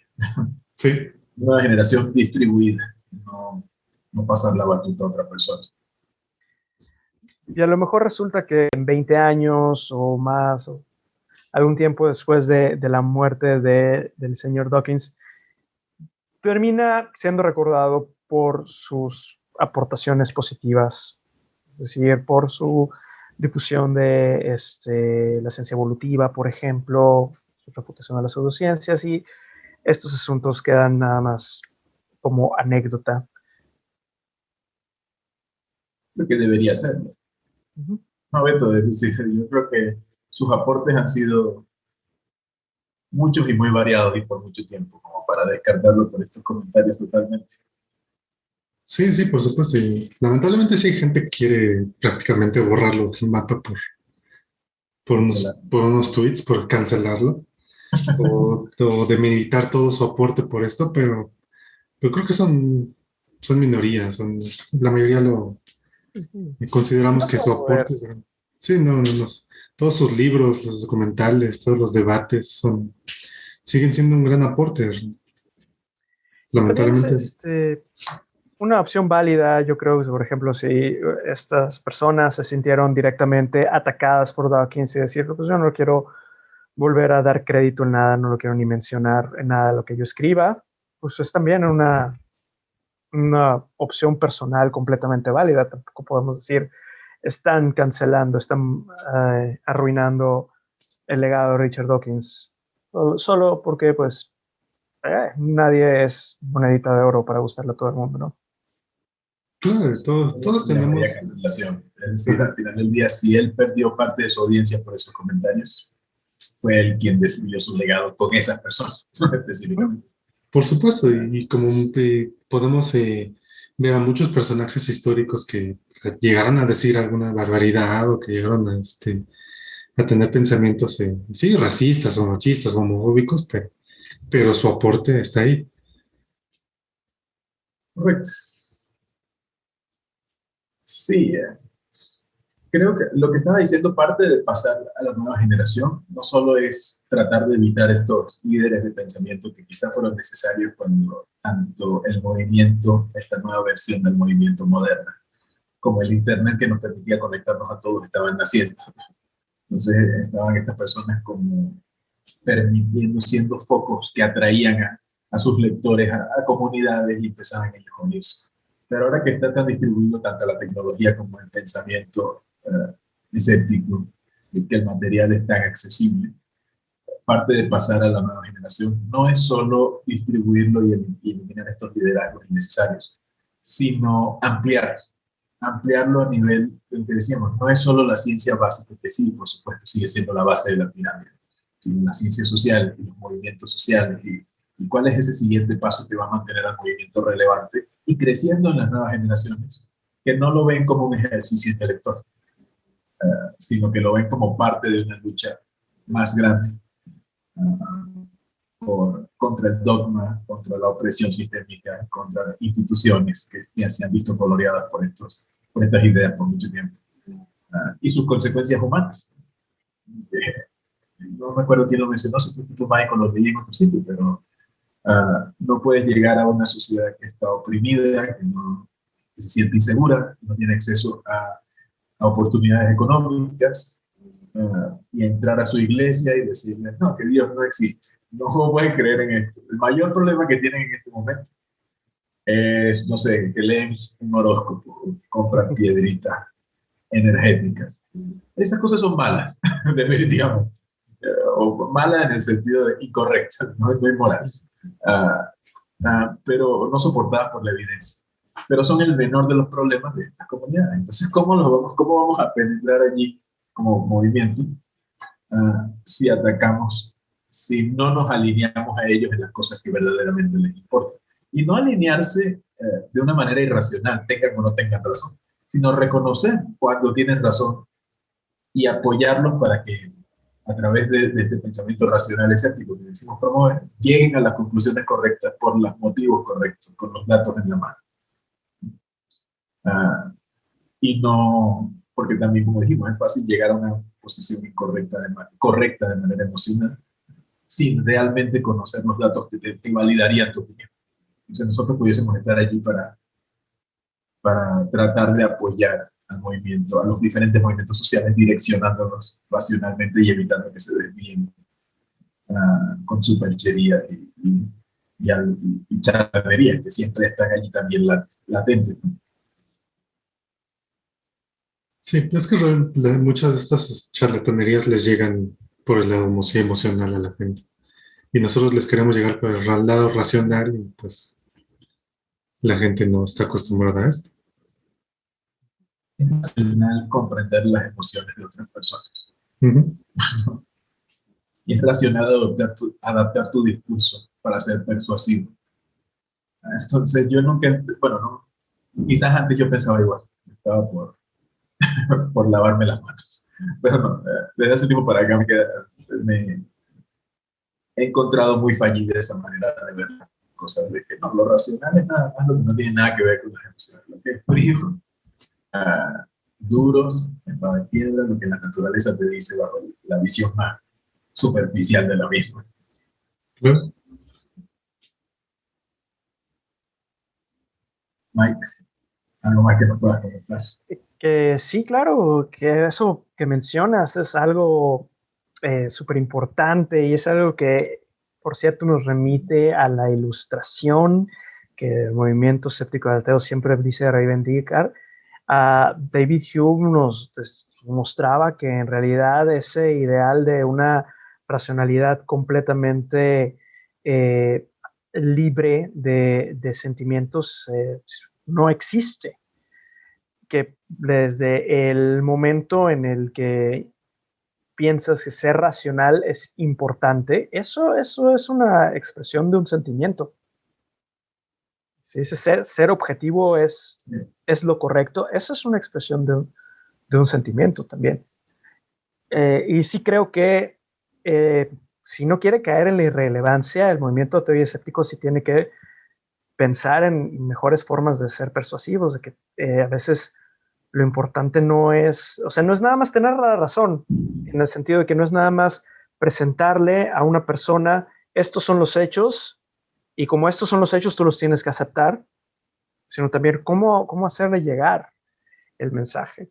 Sí. Una nueva generación distribuida, no pasar la batuta a otra persona. Y a lo mejor resulta que en 20 años o más, o algún tiempo después de la muerte del señor Dawkins, termina siendo recordado por sus aportaciones positivas, es decir, por su difusión de la ciencia evolutiva, por ejemplo, su reputación a las pseudociencias, y estos asuntos quedan nada más como anécdota. Lo que debería ser. No, Beto, es decir, yo creo que sus aportes han sido muchos y muy variados y por mucho tiempo, como para descartarlo por estos comentarios totalmente. Sí, sí, por supuesto. Y lamentablemente sí hay gente que quiere prácticamente borrarlo del mapa por unos tweets, por cancelarlo, o demeritar todo su aporte por esto, pero creo que son minorías, la mayoría consideramos que su aporte es grande. Sí, no. Todos sus libros, los documentales, todos los debates siguen siendo un gran aporte. Lamentablemente. Es, una opción válida, yo creo que, por ejemplo, si estas personas se sintieron directamente atacadas por Dawkins y decir, pues yo no quiero volver a dar crédito en nada, no lo quiero ni mencionar en nada de lo que yo escriba, pues es también una opción personal completamente válida. Tampoco podemos decir, están cancelando, están arruinando el legado de Richard Dawkins, solo porque pues nadie es monedita de oro para gustarle a todo el mundo, ¿no? Claro, todos tenemos... cancelación. Es decir, al final del día, si él perdió parte de su audiencia por esos comentarios, fue él quien destruyó su legado con esas personas, específicamente. Por supuesto, y como podemos ver a muchos personajes históricos que llegaron a decir alguna barbaridad o que llegaron a tener pensamientos, sí, racistas o machistas o homofóbicos, pero su aporte está ahí. Correcto. Sí, creo que lo que estaba diciendo, parte de pasar a la nueva generación, no solo es tratar de evitar estos líderes de pensamiento que quizás fueron necesarios cuando tanto el movimiento, esta nueva versión del movimiento moderno, como el Internet que nos permitía conectarnos a todos, estaban naciendo. Entonces estaban estas personas como permitiendo, siendo focos que atraían a sus lectores, a comunidades, y empezaban ellos a unirse. Pero ahora que está tan distribuido tanto la tecnología como el pensamiento escéptico, y que el material es tan accesible, parte de pasar a la nueva generación no es solo distribuirlo y eliminar estos liderazgos innecesarios, sino ampliarlo a nivel, lo que decíamos, no es solo la ciencia básica, que sí, por supuesto, sigue siendo la base de la pirámide, sino la ciencia social y los movimientos sociales, y cuál es ese siguiente paso que va a mantener al movimiento relevante y creciendo en las nuevas generaciones, que no lo ven como un ejercicio intelectual, sino que lo ven como parte de una lucha más grande contra el dogma, contra la opresión sistémica, contra instituciones que ya se han visto coloreadas por estas ideas por mucho tiempo. Y sus consecuencias humanas. No me acuerdo quién lo mencionó, si fue Tito Michael, lo leí en otro sitio, pero no puedes llegar a una sociedad que está oprimida, que se siente insegura, que no tiene acceso a oportunidades económicas, y entrar a su iglesia y decirle, no, que Dios no existe, no pueden creer en esto. El mayor problema que tienen en este momento es, no sé, que leen un horóscopo, que compran piedritas energéticas. Esas cosas son malas, definitivamente. O malas en el sentido de incorrectas, no inmorales. Pero no soportadas por la evidencia. Pero son el menor de los problemas de estas comunidades. Entonces, ¿cómo vamos a penetrar allí como movimiento si atacamos, si no nos alineamos a ellos en las cosas que verdaderamente les importan? Y no alinearse de una manera irracional, tengan o no tengan razón, sino reconocer cuando tienen razón y apoyarlos para que a través de este pensamiento racional escéptico que decimos promover, lleguen a las conclusiones correctas por los motivos correctos, con los datos en la mano. Y no, porque también, como dijimos, es fácil llegar a una posición incorrecta correcta de manera emocional, sin realmente conocer los datos que te validarían tu opinión. Entonces nosotros pudiésemos estar allí para tratar de apoyar al movimiento, a los diferentes movimientos sociales, direccionándolos racionalmente y evitando que se desvíen con superchería y charlatanería, que siempre están allí también latentes, ¿no? Sí, es que muchas de estas charlatanerías les llegan por el lado emocional a la gente. Y nosotros les queremos llegar por el lado racional y pues la gente no está acostumbrada a esto. Es racional comprender las emociones de otras personas. Y es racional adaptar tu discurso para ser persuasivo. Entonces yo nunca, bueno, no, quizás antes yo pensaba igual, estaba por lavarme las manos. Pero no, desde hace tiempo para acá me he encontrado muy fallida esa manera de ver las cosas, de que no, lo racional es nada más lo que no tiene nada que ver con las emociones, lo que es frío, duros, sentado de piedra, lo que la naturaleza te dice bajo la visión más superficial de la misma. ¿Claro? Mike, algo más que nos puedas comentar. Que sí, claro, que eso que mencionas es algo súper importante y es algo que, por cierto, nos remite a la ilustración que el movimiento escéptico de ateo siempre dice reivindicar. David Hume nos mostraba que en realidad ese ideal de una racionalidad completamente libre de sentimientos no existe. Que desde el momento en el que piensas que ser racional es importante, eso es una expresión de un sentimiento. Si ese ser objetivo es lo correcto, eso es una expresión de un sentimiento también. Y sí creo que si no quiere caer en la irrelevancia, el movimiento ateo y escéptico sí tiene que pensar en mejores formas de ser persuasivos, de que a veces lo importante no es, o sea, no es nada más tener la razón, en el sentido de que no es nada más presentarle a una persona, estos son los hechos, y como estos son los hechos, tú los tienes que aceptar, sino también cómo hacerle llegar el mensaje.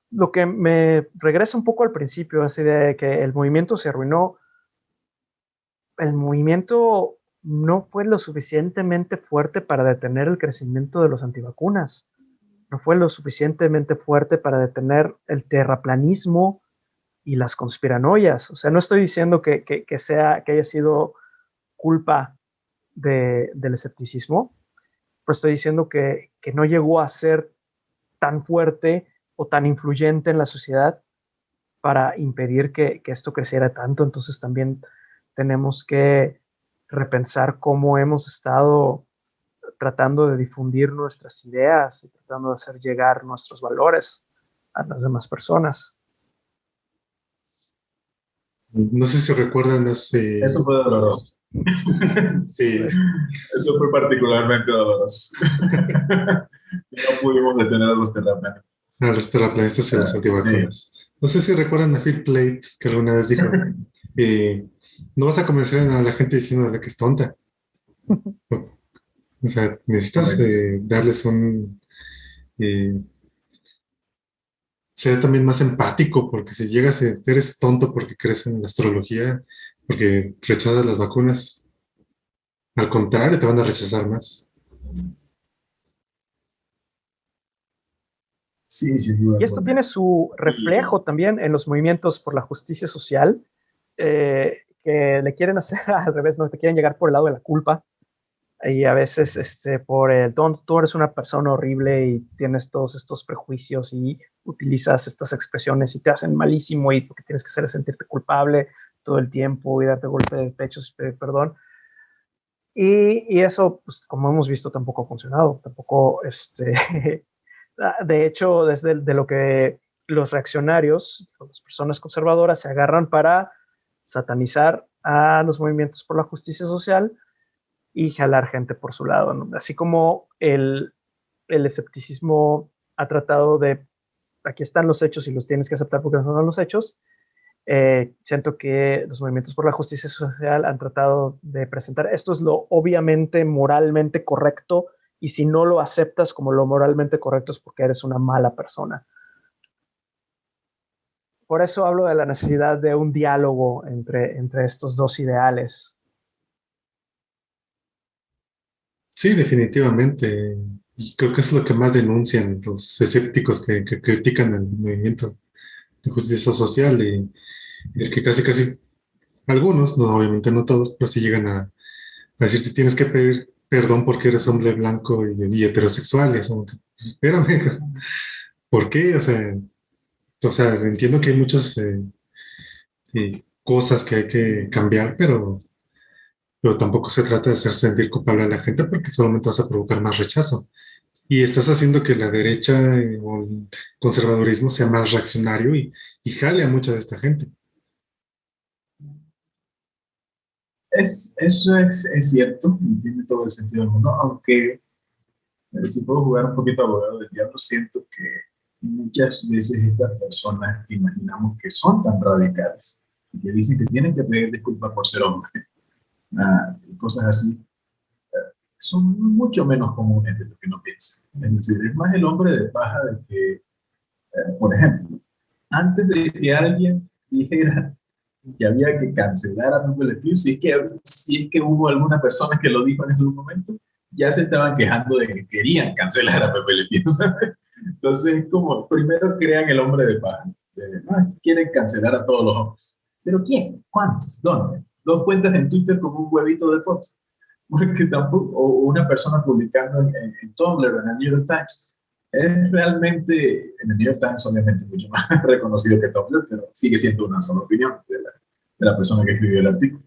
Lo que me regresa un poco al principio, esa idea de que el movimiento se arruinó. El movimiento no fue lo suficientemente fuerte para detener el crecimiento de los antivacunas. No fue lo suficientemente fuerte para detener el terraplanismo y las conspiranoias. O sea, no estoy diciendo que haya sido culpa del escepticismo, pero estoy diciendo que no llegó a ser tan fuerte o tan influyente en la sociedad para impedir que esto creciera tanto. Entonces también tenemos que repensar cómo hemos estado tratando de difundir nuestras ideas y tratando de hacer llegar nuestros valores a las demás personas. No sé si recuerdan Eso fue doloroso. Sí. Eso fue particularmente doloroso. No pudimos detener a los terraplanistas. A los terraplanistas y a los antivacunas. No sé si recuerdan a Phil Plait, que alguna vez dijo, no vas a convencer a la gente diciéndole que es tonta. O sea, necesitas darles ser también más empático, porque si llegas a eres tonto porque crees en la astrología, porque rechazas las vacunas, al contrario, te van a rechazar más. Sí, sin duda. Y esto tiene su reflejo también en los movimientos por la justicia social, que le quieren hacer al revés, ¿no? Te quieren llegar por el lado de la culpa. Y a veces tú eres una persona horrible y tienes todos estos prejuicios y utilizas estas expresiones y te hacen malísimo y lo que tienes que hacer es sentirte culpable todo el tiempo y darte golpe de pecho y pedir perdón. Y eso, pues, como hemos visto, tampoco ha funcionado. Tampoco, de hecho, desde de lo que los reaccionarios, las personas conservadoras se agarran para satanizar a los movimientos por la justicia social y jalar gente por su lado, ¿no? Así como el escepticismo ha tratado de, aquí están los hechos y los tienes que aceptar porque no son los hechos, siento que los movimientos por la justicia social han tratado de presentar esto es lo obviamente moralmente correcto y si no lo aceptas como lo moralmente correcto es porque eres una mala persona. Por eso hablo de la necesidad de un diálogo entre estos dos ideales. Sí, definitivamente. Y creo que es lo que más denuncian los escépticos que critican el movimiento de justicia social y el que casi algunos, no, obviamente no todos, pero sí llegan a decir que tienes que pedir perdón porque eres hombre blanco y heterosexual. Y es como que, pues, espérame, ¿por qué? O sea, entiendo que hay muchas cosas que hay que cambiar, pero tampoco se trata de hacer sentir culpable a la gente porque solamente vas a provocar más rechazo. Y estás haciendo que la derecha o el conservadurismo sea más reaccionario y jale a mucha de esta gente. Eso es cierto, y tiene todo el sentido del mundo, aunque si puedo jugar un poquito abogado del diablo, siento que muchas veces estas personas que imaginamos que son tan radicales, que dicen que tienen que pedir disculpas por ser hombre, cosas así, son mucho menos comunes de lo que uno piensa. Es decir, es más el hombre de paja de que, por ejemplo, antes de que alguien dijera que había que cancelar a Pepe Le Pew, si es que hubo alguna persona que lo dijo en algún momento, ya se estaban quejando de que querían cancelar a Pepe Le Pew, ¿sabes? Entonces, como primero crean el hombre de paja, quieren cancelar a todos los hombres. ¿Pero quién? ¿Cuántos? ¿Dónde? Dos cuentas en Twitter con un huevito de fotos. Porque tampoco, o una persona publicando en Tumblr o en el New York Times. Es realmente, en el New York Times obviamente mucho más reconocido que Tumblr, pero sigue siendo una sola opinión de la persona que escribió el artículo.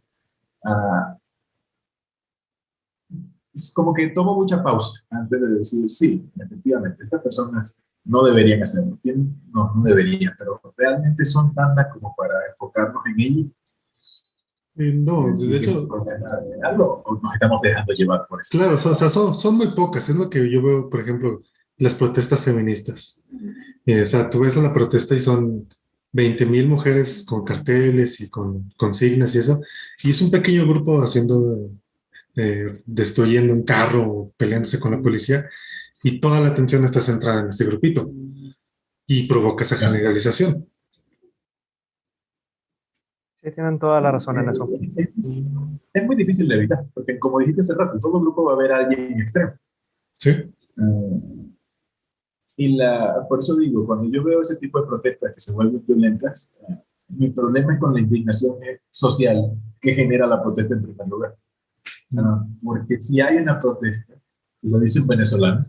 Es como que tomo mucha pausa antes de decir, sí, efectivamente, estas personas no deberían hacerlo. No deberían, pero realmente son tantas como para enfocarnos en ello. No, de hecho, algo, o nos estamos dejando llevar por eso. Claro, o sea, son muy pocas. Es lo que yo veo, por ejemplo, las protestas feministas. O sea, tú ves la protesta y son 20,000 mujeres con carteles y con consignas y eso. Y es un pequeño grupo destruyendo un carro o peleándose con la policía. Y toda la atención está centrada en ese grupito. Y provoca esa generalización. Sí, tienen toda la razón en eso. Es muy difícil de evitar, porque como dijiste hace rato, en todo grupo va a haber alguien extremo. Sí. Por eso digo, cuando yo veo ese tipo de protestas que se vuelven violentas, mi problema es con la indignación social que genera la protesta en primer lugar. Porque si hay una protesta, y lo dice un venezolano,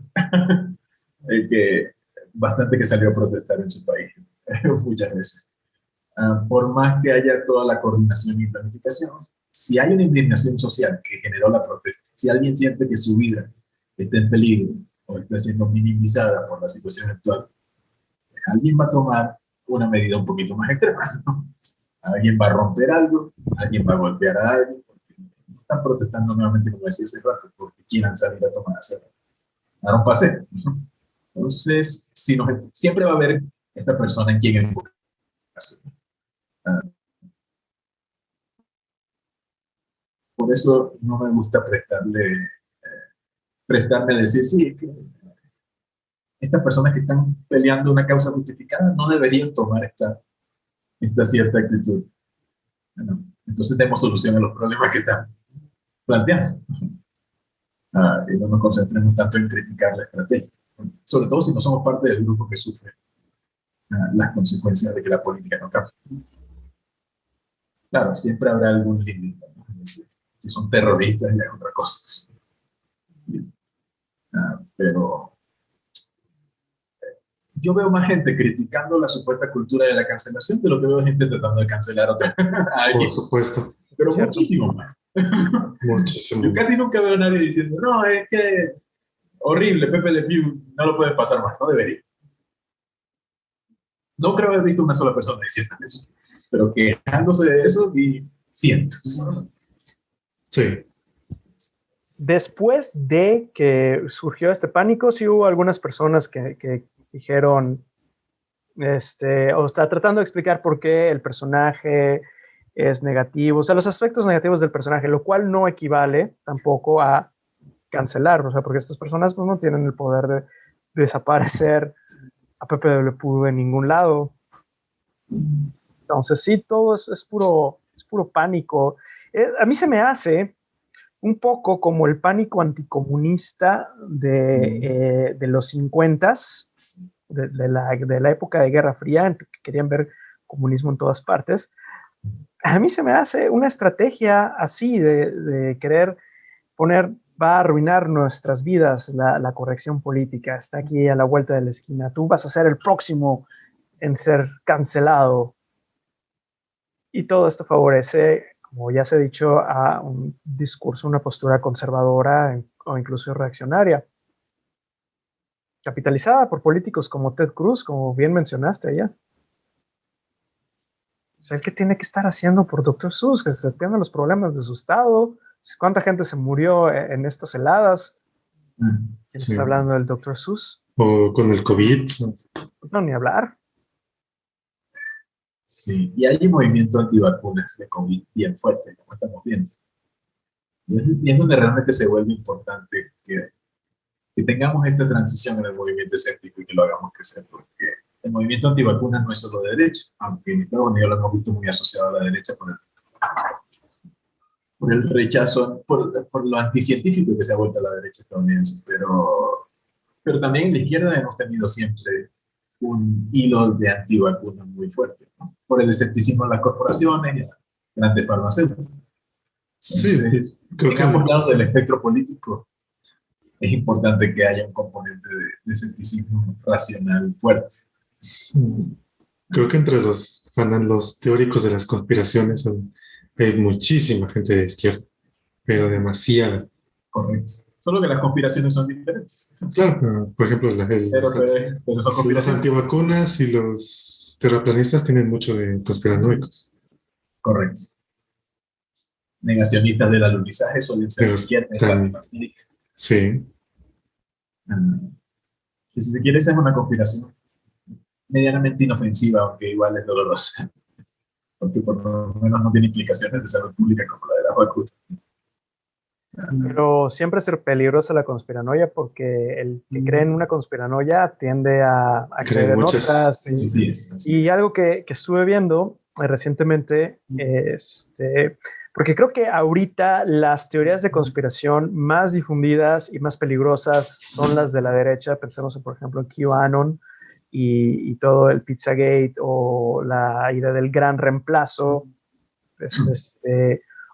que bastante que salió a protestar en su país, muchas veces. Por más que haya toda la coordinación y planificación, si hay una indignación social que generó la protesta, si alguien siente que su vida está en peligro o está siendo minimizada por la situación actual, alguien va a tomar una medida un poquito más extrema, ¿no? Alguien va a romper algo, alguien va a golpear a alguien, porque están protestando nuevamente, como decía hace rato, porque quieran salir a tomar a dar un paseo. Entonces, siempre va a haber esta persona en quien enfocarse. Por eso no me gusta prestarme a decir, sí, que estas personas que están peleando una causa justificada no deberían tomar esta cierta actitud. Bueno, entonces demos solución a los problemas que están planteando. Y no nos concentremos tanto en criticar la estrategia, sobre todo si no somos parte del grupo que sufre las consecuencias de que la política no cambie. Claro, siempre habrá algún límite, ¿no? Si son terroristas ya es otra cosa. Pero yo veo más gente criticando la supuesta cultura de la cancelación de lo que veo gente tratando de cancelar a alguien. Por supuesto. Pero muchísimo más. Muchísimo. Yo casi nunca veo a nadie diciendo, no, es que horrible, Pepe Le Pew, no lo pueden pasar más, no debería. No creo haber visto una sola persona diciendo eso, pero quejándose de eso vi cientos. Sí. Después de que surgió este pánico, sí hubo algunas personas que dijeron, o está tratando de explicar por qué el personaje es negativo, o sea, los aspectos negativos del personaje, lo cual no equivale tampoco a cancelar, o sea, porque estas personas pues, no tienen el poder de desaparecer a Pepe Le Pew de ningún lado. Entonces, sí, todo es puro pánico. A mí se me hace un poco como el pánico anticomunista de los 50s, de la época de Guerra Fría, en que querían ver comunismo en todas partes. A mí se me hace una estrategia así de querer va a arruinar nuestras vidas la corrección política, está aquí a la vuelta de la esquina, tú vas a ser el próximo en ser cancelado. Y todo esto favorece, como ya se ha dicho, a un discurso, una postura conservadora o incluso reaccionaria, capitalizada por políticos como Ted Cruz, como bien mencionaste allá. O sea, el que tiene que estar haciendo por Dr. Seuss, que se atienda los problemas de su estado, cuánta gente se murió en estas heladas. ¿Quién está hablando del Dr. Seuss? O con el COVID. No, ni hablar. Sí, y hay un movimiento antivacunas de COVID bien fuerte, como estamos viendo. Y es donde realmente se vuelve importante que tengamos esta transición en el movimiento escéptico y que lo hagamos crecer, porque el movimiento antivacunas no es solo de derecha, aunque en Estados Unidos lo hemos visto muy asociado a la derecha por el rechazo, por lo anticientífico que se ha vuelto a la derecha estadounidense, pero también en la izquierda hemos tenido siempre un hilo de antivacunas muy fuerte, ¿no? Por el escepticismo en las corporaciones y las grandes farmacéuticas. Sí, creo en que ambos lados del espectro político es importante que haya un componente de escepticismo racional fuerte. Creo que entre los teóricos de las conspiraciones hay muchísima gente de izquierda, pero demasiada. Correcto. Solo que las conspiraciones son diferentes. Claro, pero, por ejemplo, pero son los antivacunas y los terraplanistas tienen mucho de conspiranoicos. Correcto. Negacionistas del alunizaje suelen ser de izquierda en Latinoamérica. Sí. Y si se quiere, esa es una conspiración medianamente inofensiva, aunque igual es dolorosa, porque por lo menos no tiene implicaciones de salud pública como la de la vacuna. Pero siempre es peligrosa la conspiranoia, porque el que cree en una conspiranoia tiende a creer en otras. Y algo que estuve viendo recientemente, porque creo que ahorita las teorías de conspiración más difundidas y más peligrosas son las de la derecha. Pensemos, por ejemplo, en QAnon y todo el Pizzagate o la idea del gran reemplazo,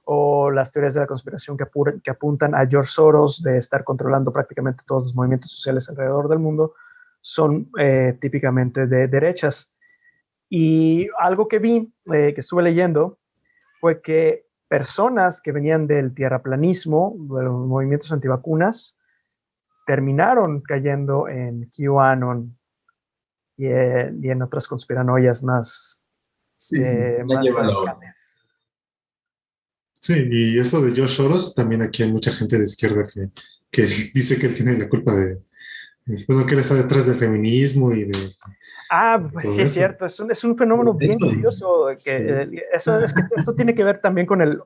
o las teorías de la conspiración que apuntan a George Soros de estar controlando prácticamente todos los movimientos sociales alrededor del mundo, son típicamente de derechas. Y algo que vi, que estuve leyendo, fue que personas que venían del tierraplanismo, de los movimientos antivacunas, terminaron cayendo en QAnon y en otras conspiranoias más, Sí, sí, ya más lleva la hora. radicales. Sí, y eso de George Soros, también aquí hay mucha gente de izquierda que dice que él tiene la culpa bueno, que él está detrás del feminismo y de Pues todo sí, es eso. cierto, es un fenómeno De bien hecho, curioso. Sí. Es que esto tiene que ver también con el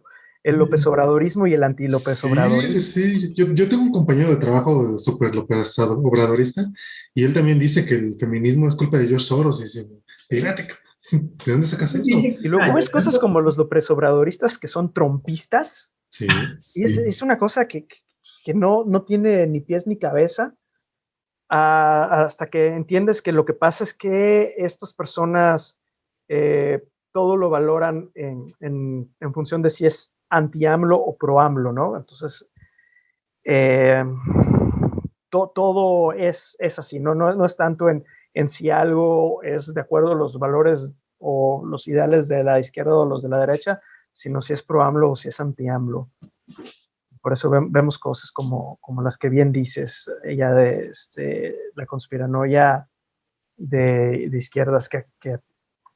López Obradorismo y el anti-López Sí, sí, Obradorismo. sí. Yo tengo un compañero de trabajo súper López Obradorista y él también dice que el feminismo es culpa de George Soros. Y dice, fíjate, ¿de dónde sacas sí, eso? es Y luego extraño, ves cosas como los López Obradoristas que son trompistas, Sí, y es una cosa que no tiene ni pies ni cabeza, hasta que entiendes que lo que pasa es que estas personas todo lo valoran en función de si es anti-AMLO o pro-AMLO, ¿no? Entonces, eh, todo es así, no es tanto en si algo es de acuerdo a los valores o los ideales de la izquierda o los de la derecha, sino si es pro-AMLO o si es anti-AMLO. Por eso vemos cosas como las que bien dices, ella de la conspiranoia de izquierdas, que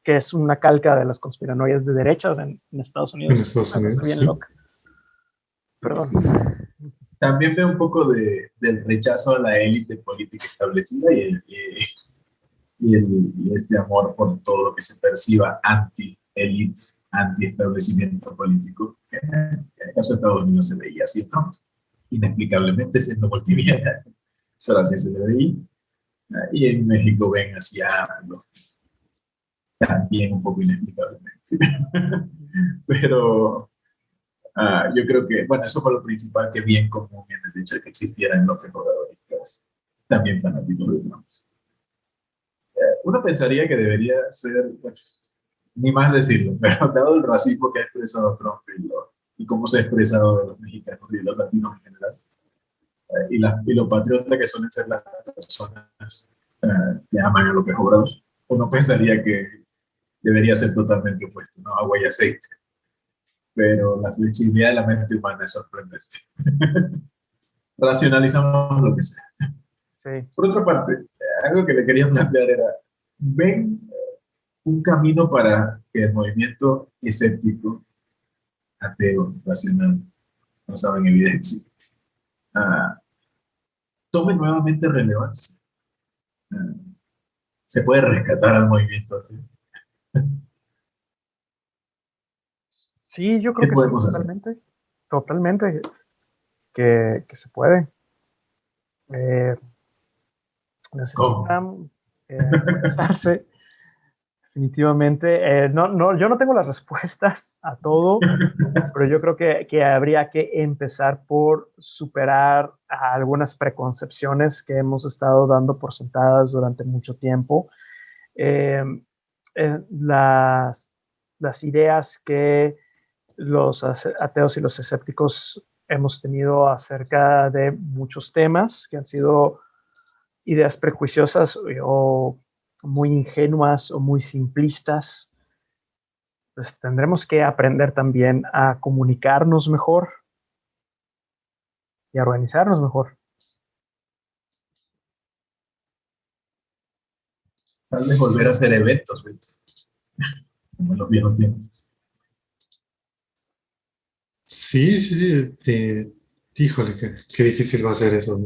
es una calca de las conspiranoias de derechas en Estados en Unidos. Estados Una cosa Unidos, bien sí. loca. Perdón. Sí. También veo un poco del rechazo a la élite política establecida y este amor por todo lo que se perciba anti-elites, anti-establecimiento político. En el caso de Estados Unidos se veía así, Trump, inexplicablemente siendo multimillonario, pero así se le veía. Y en México ven hacia AMLO, también un poco inexplicablemente. Pero yo creo que, bueno, eso fue lo principal que vi en común en el hecho de que existieran los propagadores, también fanáticos de Trump. Uno pensaría que debería ser, pues, ni más decirlo, pero dado el racismo que ha expresado Trump y cómo se ha expresado de los mexicanos y de los latinos en general, y lo patriota que suelen ser las personas que aman a López Obrador, uno pensaría que debería ser totalmente opuesto, ¿no? Agua y aceite. Pero la flexibilidad de la mente humana es sorprendente. Racionalizamos lo que sea. Sí. Por otra parte, algo que le quería plantear era, ¿ven un camino para que el movimiento escéptico, ateo, racional, basado en evidencia, uh, tome nuevamente relevancia? ¿Se puede rescatar al movimiento ateo? Sí, yo ¿Qué creo que sí, podemos hacer? totalmente que se puede. ¿Cómo? Necesitan actualizarse. Definitivamente. Yo no tengo las respuestas a todo, pero yo creo que habría que empezar por superar algunas preconcepciones que hemos estado dando por sentadas durante mucho tiempo. Eh, las ideas que los ateos y los escépticos hemos tenido acerca de muchos temas que han sido ideas prejuiciosas o muy ingenuas o muy simplistas. Pues tendremos que aprender también a comunicarnos mejor y a organizarnos mejor. Tal vez volver a hacer eventos, como en los viejos tiempos. Sí, sí, sí. Híjole, qué difícil va a ser eso.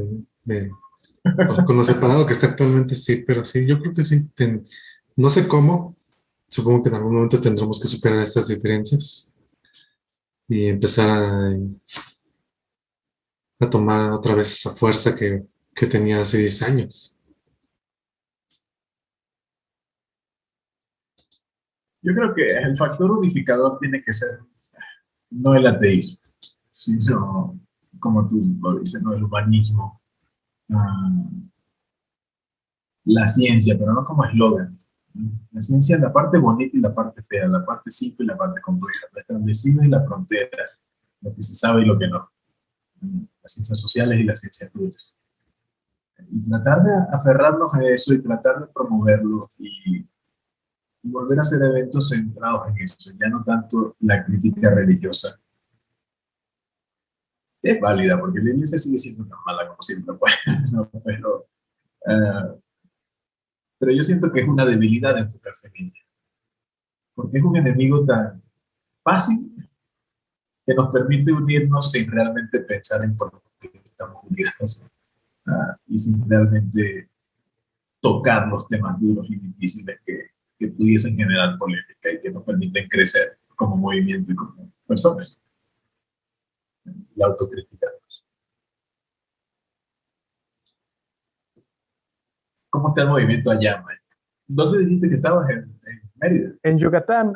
Con lo separado que está actualmente, sí, pero sí, yo creo que sí. No sé cómo. Supongo que en algún momento tendremos que superar estas diferencias y empezar a tomar otra vez esa fuerza que tenía hace 10 años. Yo creo que el factor unificador tiene que ser no el ateísmo, sino, como tú lo dices, ¿no? El humanismo, la ciencia, pero no como eslogan. La ciencia es la parte bonita y la parte fea, la parte simple y la parte compleja, lo establecido y la frontera, lo que se sabe y lo que no. Las ciencias sociales y las ciencias duras. Y tratar de aferrarnos a eso y tratar de promoverlo y volver a hacer eventos centrados en eso, ya no tanto la crítica religiosa, es válida, porque la iglesia sigue siendo tan mala como siempre fue, ¿no? Uh, pero yo siento que es una debilidad enfocarse en ella, porque es un enemigo tan fácil que nos permite unirnos sin realmente pensar en por qué estamos unidos, y sin realmente tocar los temas duros y difíciles que pudiesen generar polémica y que nos permiten crecer como movimiento y como personas y autocriticarnos. ¿Cómo está el movimiento allá, Mike? ¿Dónde dijiste que estabas? En Mérida. En Yucatán,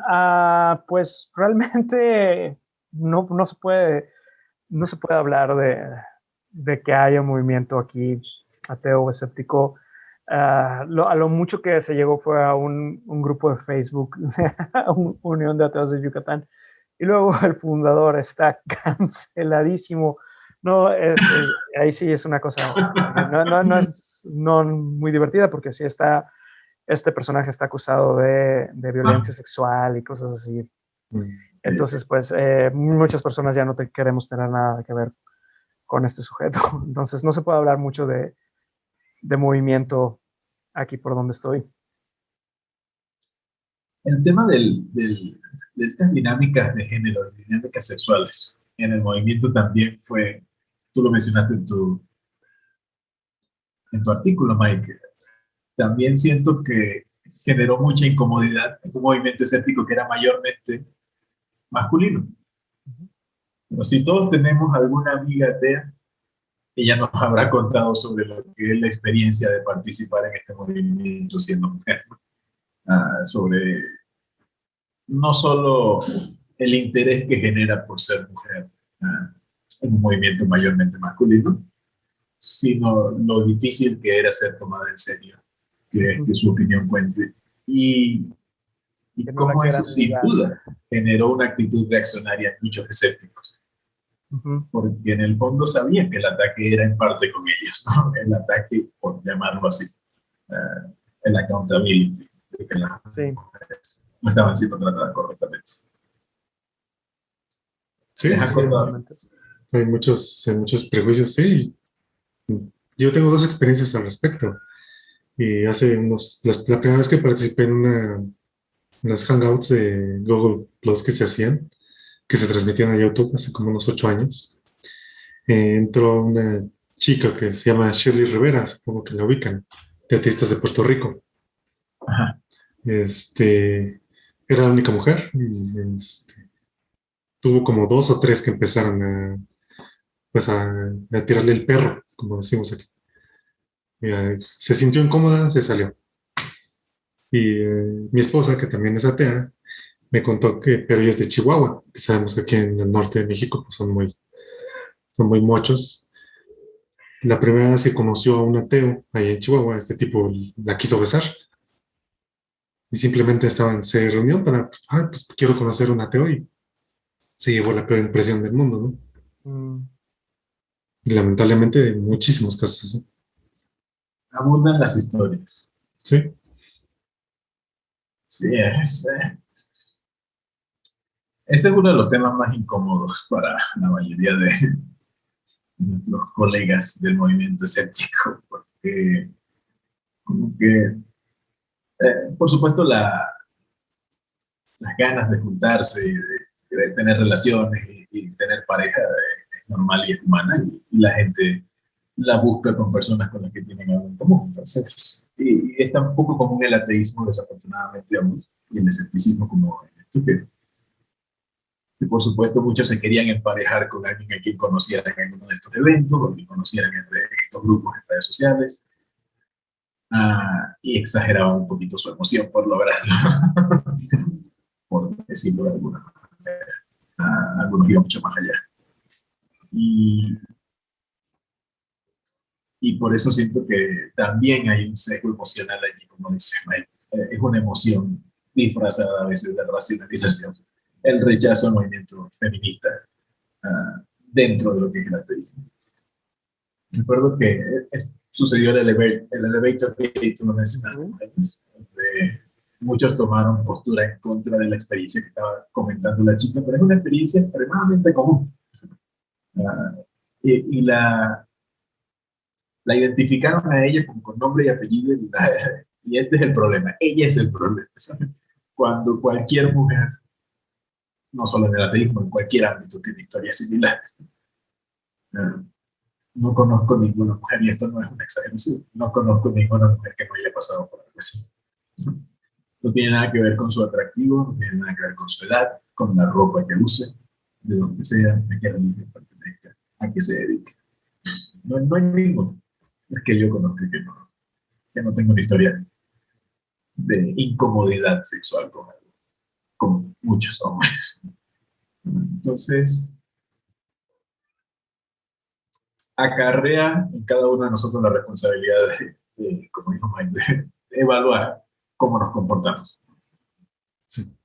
pues realmente no se puede hablar de que haya un movimiento aquí ateo o escéptico. A lo mucho que se llegó fue a un grupo de Facebook, Unión de Ateos de Yucatán, y luego el fundador está canceladísimo. No, ahí sí es una cosa, no es muy divertida, porque sí este personaje está acusado de violencia sexual y cosas así. Entonces, pues, muchas personas ya no queremos tener nada que ver con este sujeto. Entonces, no se puede hablar mucho de movimiento aquí por donde estoy. El tema de estas dinámicas de género, dinámicas sexuales, en el movimiento también fue, tú lo mencionaste en tu artículo, Mike, también siento que generó mucha incomodidad en un movimiento escéptico que era mayormente masculino. Pero si todos tenemos alguna amiga atea, ella nos habrá contado sobre lo que es la experiencia de participar en este movimiento siendo mujer. Sobre no solo el interés que genera por ser mujer en un movimiento mayormente masculino, sino lo difícil que era ser tomada en serio, que su opinión cuente. Y cómo eso sin duda generó una actitud reaccionaria en muchos escépticos. Porque en el fondo sabían que el ataque era en parte con ellos, ¿no? El ataque, por llamarlo así, el accountability, de que las mujeres no estaban siendo tratadas correctamente. Sí, hay muchos prejuicios, sí. Yo tengo dos experiencias al respecto. Y la primera vez que participé en las hangouts de Google Plus que se transmitían a YouTube hace como unos 8 años, entró una chica que se llama Shirley Rivera, supongo que la ubican, de Ateístas de Puerto Rico. Ajá. Era la única mujer y tuvo como 2 o 3 que empezaron a tirarle el perro, como decimos aquí. Se sintió incómoda, se salió. Y mi esposa, que también es atea, me contó pero ella es de Chihuahua, que sabemos que aquí en el norte de México pues, son muy mochos. La primera vez que conoció a un ateo ahí en Chihuahua, este tipo la quiso besar. Y simplemente se reunió para, pues quiero conocer a un ateo, y se llevó la peor impresión del mundo, ¿no? Y lamentablemente hay muchísimos casos así. Abundan las historias. Sí. Sí, ese es uno de los temas más incómodos para la mayoría de nuestros colegas del movimiento escéptico, porque como que, por supuesto, las ganas de juntarse y de tener relaciones y tener pareja es normal y es humana, y la gente la busca con personas con las que tienen algo en común. Entonces, y es tan poco común el ateísmo, desafortunadamente, aún, y el escepticismo como en esto, que por supuesto muchos se querían emparejar con alguien a quien conocieran en uno de estos eventos, o que conocieran en estos grupos en redes sociales, y exageraban un poquito su emoción por lograrlo, por decirlo de alguna manera. Algunos iban mucho más allá. Y por eso siento que también hay un sesgo emocional allí, como dice Mike. Es una emoción disfrazada a veces de racionalización. El rechazo al movimiento feminista dentro de lo que es el ateísmo. Recuerdo que sucedió el elevator que tú lo mencionaste, donde muchos tomaron postura en contra de la experiencia que estaba comentando la chica, pero es una experiencia extremadamente común. y la identificaron a ella con nombre y apellido y este es el problema, ella es el problema, ¿sabes? Cuando cualquier mujer, no solo en el ateísmo, en cualquier ámbito tiene historia similar. No conozco ninguna mujer, y esto no es una exageración, no conozco ninguna mujer que no haya pasado por algo así. No tiene nada que ver con su atractivo, no tiene nada que ver con su edad, con la ropa que use, de donde sea, a qué religión pertenezca, a qué se dedique. No hay ninguno. Es que yo conozco que no tengo una historia de incomodidad sexual con muchos hombres. Entonces, acarrea en cada uno de nosotros la responsabilidad como dijo Mike, de evaluar cómo nos comportamos. Sí.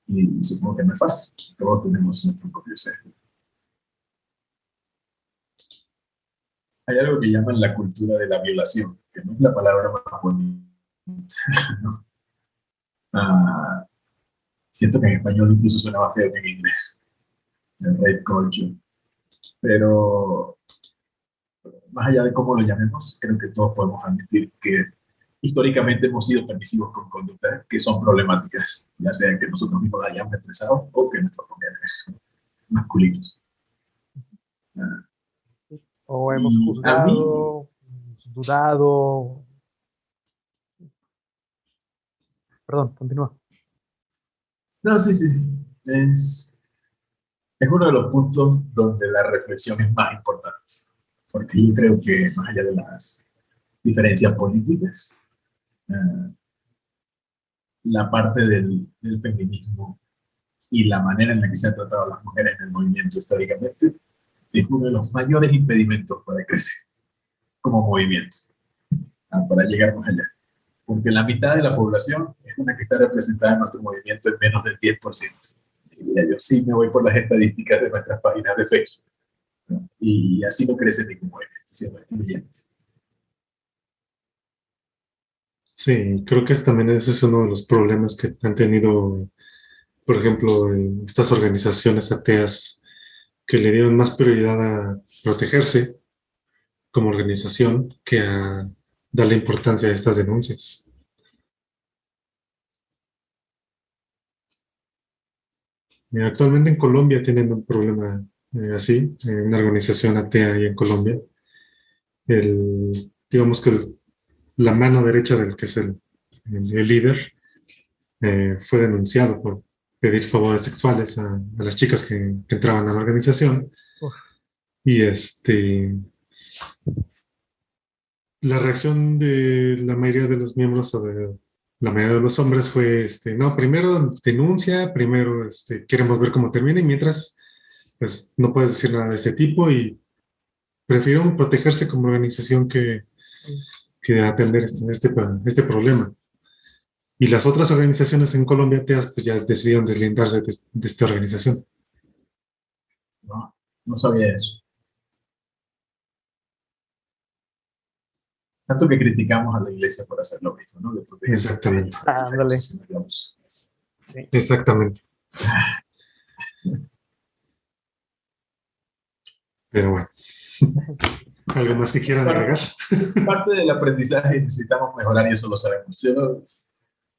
Y supongo que no es fácil. Todos tenemos nuestro propio ser. Hay algo que llaman la cultura de la violación, que no es la palabra más bonita. ¿No? Siento que en español incluso suena más feo que en inglés. El rape culture. Pero más allá de cómo lo llamemos, creo que todos podemos admitir que históricamente hemos sido permisivos con conductas que son problemáticas, ya sea que nosotros mismos las hayamos expresado o que nuestros congéneres masculinos. O hemos juzgado, hemos dudado. Perdón, continúa. No, sí. Es uno de los puntos donde la reflexión es más importante. Porque yo creo que más allá de las diferencias políticas, la parte del feminismo y la manera en la que se han tratado a las mujeres en el movimiento históricamente es uno de los mayores impedimentos para crecer como movimiento, para llegar más allá. Porque la mitad de la población es una que está representada en nuestro movimiento en menos del 10%. Y yo sí me voy por las estadísticas de nuestras páginas de Facebook, ¿no? Y así no crece ningún movimiento, siendo excluyente. Sí, creo que también ese es uno de los problemas que han tenido, por ejemplo, estas organizaciones ateas que le dieron más prioridad a protegerse como organización que a darle importancia a estas denuncias. Actualmente en Colombia tienen un problema así, una organización atea ahí en Colombia. Digamos que la mano derecha del que es el líder fue denunciado por pedir favores sexuales a las chicas que entraban a la organización. Uf. Y la reacción de la mayoría de los miembros o de la mayoría de los hombres fue, no, primero denuncia, primero queremos ver cómo termina y mientras, pues no puedes decir nada de ese tipo y prefirieron protegerse como organización que atender este problema. Y las otras organizaciones en Colombia ateas pues ya decidieron deslindarse de esta organización. No sabía eso. Tanto que criticamos a la iglesia por hacer lo mismo, ¿no? Exactamente. Ándale. Sí. Exactamente. Pero bueno. ¿Algo más que quieran agregar? Parte del aprendizaje necesitamos mejorar y eso lo sabemos. Yo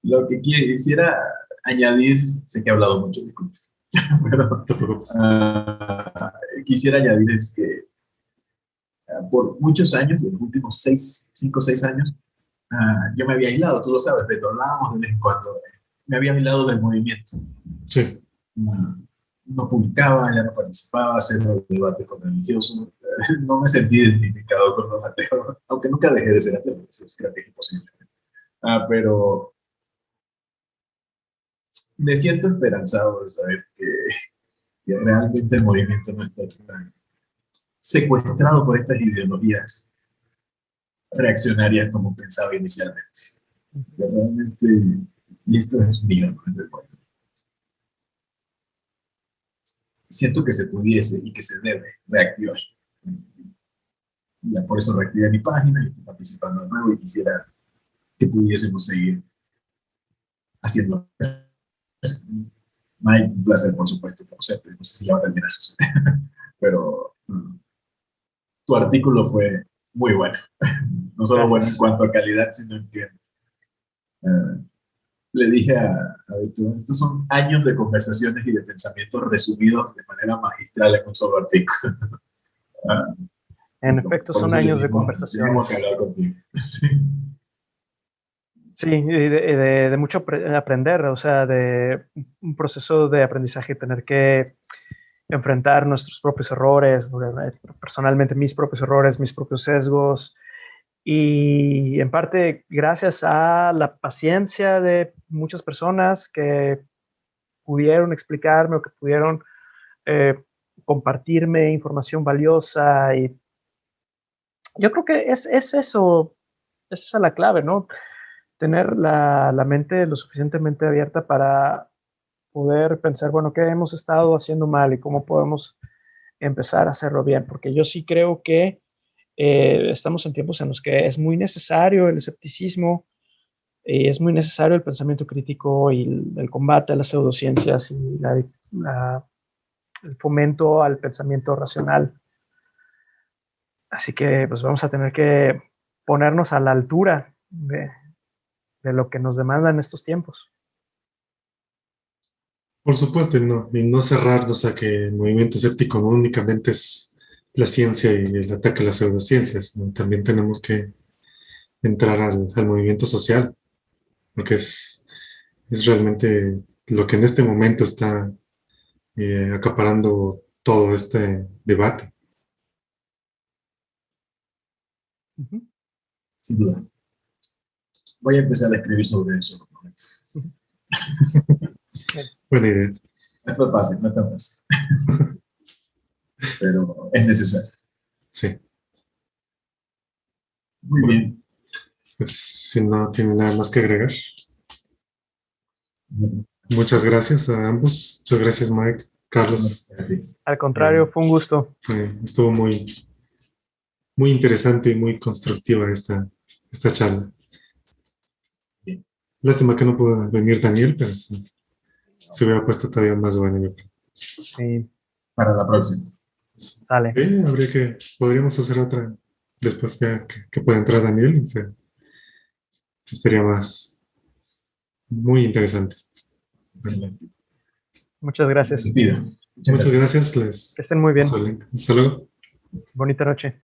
lo que quisiera añadir, sé que he hablado mucho, disculpe, pero quisiera añadir es que por muchos años, en los últimos 5 o 6 años, yo me había aislado, tú lo sabes, pero hablábamos de vez en cuando, me había aislado del movimiento. Sí. No publicaba, ya no participaba, hacer el debate con religiosos, no me sentí identificado con los ateos, aunque nunca dejé de ser ateo, eso creo que es imposible. Pero me siento esperanzado de saber que realmente el movimiento no está tan secuestrado por estas ideologías reaccionarias como pensaba inicialmente. Realmente, y esto es mío, no es del pueblo. Siento que se pudiese y que se debe reactivar. Ya por eso reactivé mi página y estoy participando de nuevo y quisiera que pudiésemos seguir haciendo. Mike, un placer, por supuesto, como siempre. No sé si ya va a terminar eso. Pero Tu artículo fue muy bueno. No solo bueno en Gracias. cuanto a calidad, sino en que le dije a Víctor, estos son años de conversaciones y de pensamientos resumidos de manera magistral en un solo artículo. En efecto, Por son eso años de tenemos que conversaciones. hablar contigo. Sí. Sí, y de mucho aprender, o sea, de un proceso de aprendizaje, tener que enfrentar nuestros propios errores, personalmente mis propios errores, mis propios sesgos, y en parte gracias a la paciencia de muchas personas que pudieron explicarme o que pudieron eh, compartirme información valiosa. Y yo creo que es eso, es esa la clave, ¿no? Tener la mente lo suficientemente abierta para poder pensar, bueno, qué hemos estado haciendo mal y cómo podemos empezar a hacerlo bien, porque yo sí creo que estamos en tiempos en los que es muy necesario el escepticismo y es muy necesario el pensamiento crítico y el combate a las pseudociencias y el fomento al pensamiento racional. Así que pues vamos a tener que ponernos a la altura de lo que nos demandan estos tiempos. Por supuesto, y no cerrarnos a que el movimiento escéptico no únicamente es la ciencia y el ataque a las pseudociencias, ¿no? También tenemos que entrar al movimiento social, porque es realmente lo que en este momento está acaparando todo este debate. Uh-huh. Sin duda. Voy a empezar a escribir sobre eso. Buena idea. No es tan fácil, no es tan fácil. Pero es necesario. Sí. Muy Bueno, bien. pues si no tiene nada más que agregar. Muchas gracias a ambos. Muchas gracias, Mike, Carlos. Al contrario, fue un gusto. Estuvo muy interesante y muy constructiva esta charla. Bien. Lástima que no pudo venir Daniel, pero se hubiera puesto todavía más bueno, yo creo. Sí, Para la próxima. sale. Podríamos hacer otra después ya que pueda entrar Daniel. Estaría muy interesante. Excelente. Muchas gracias. Te pido. Muchas gracias. Les Que estén muy bien. Hasta luego. Bonita noche.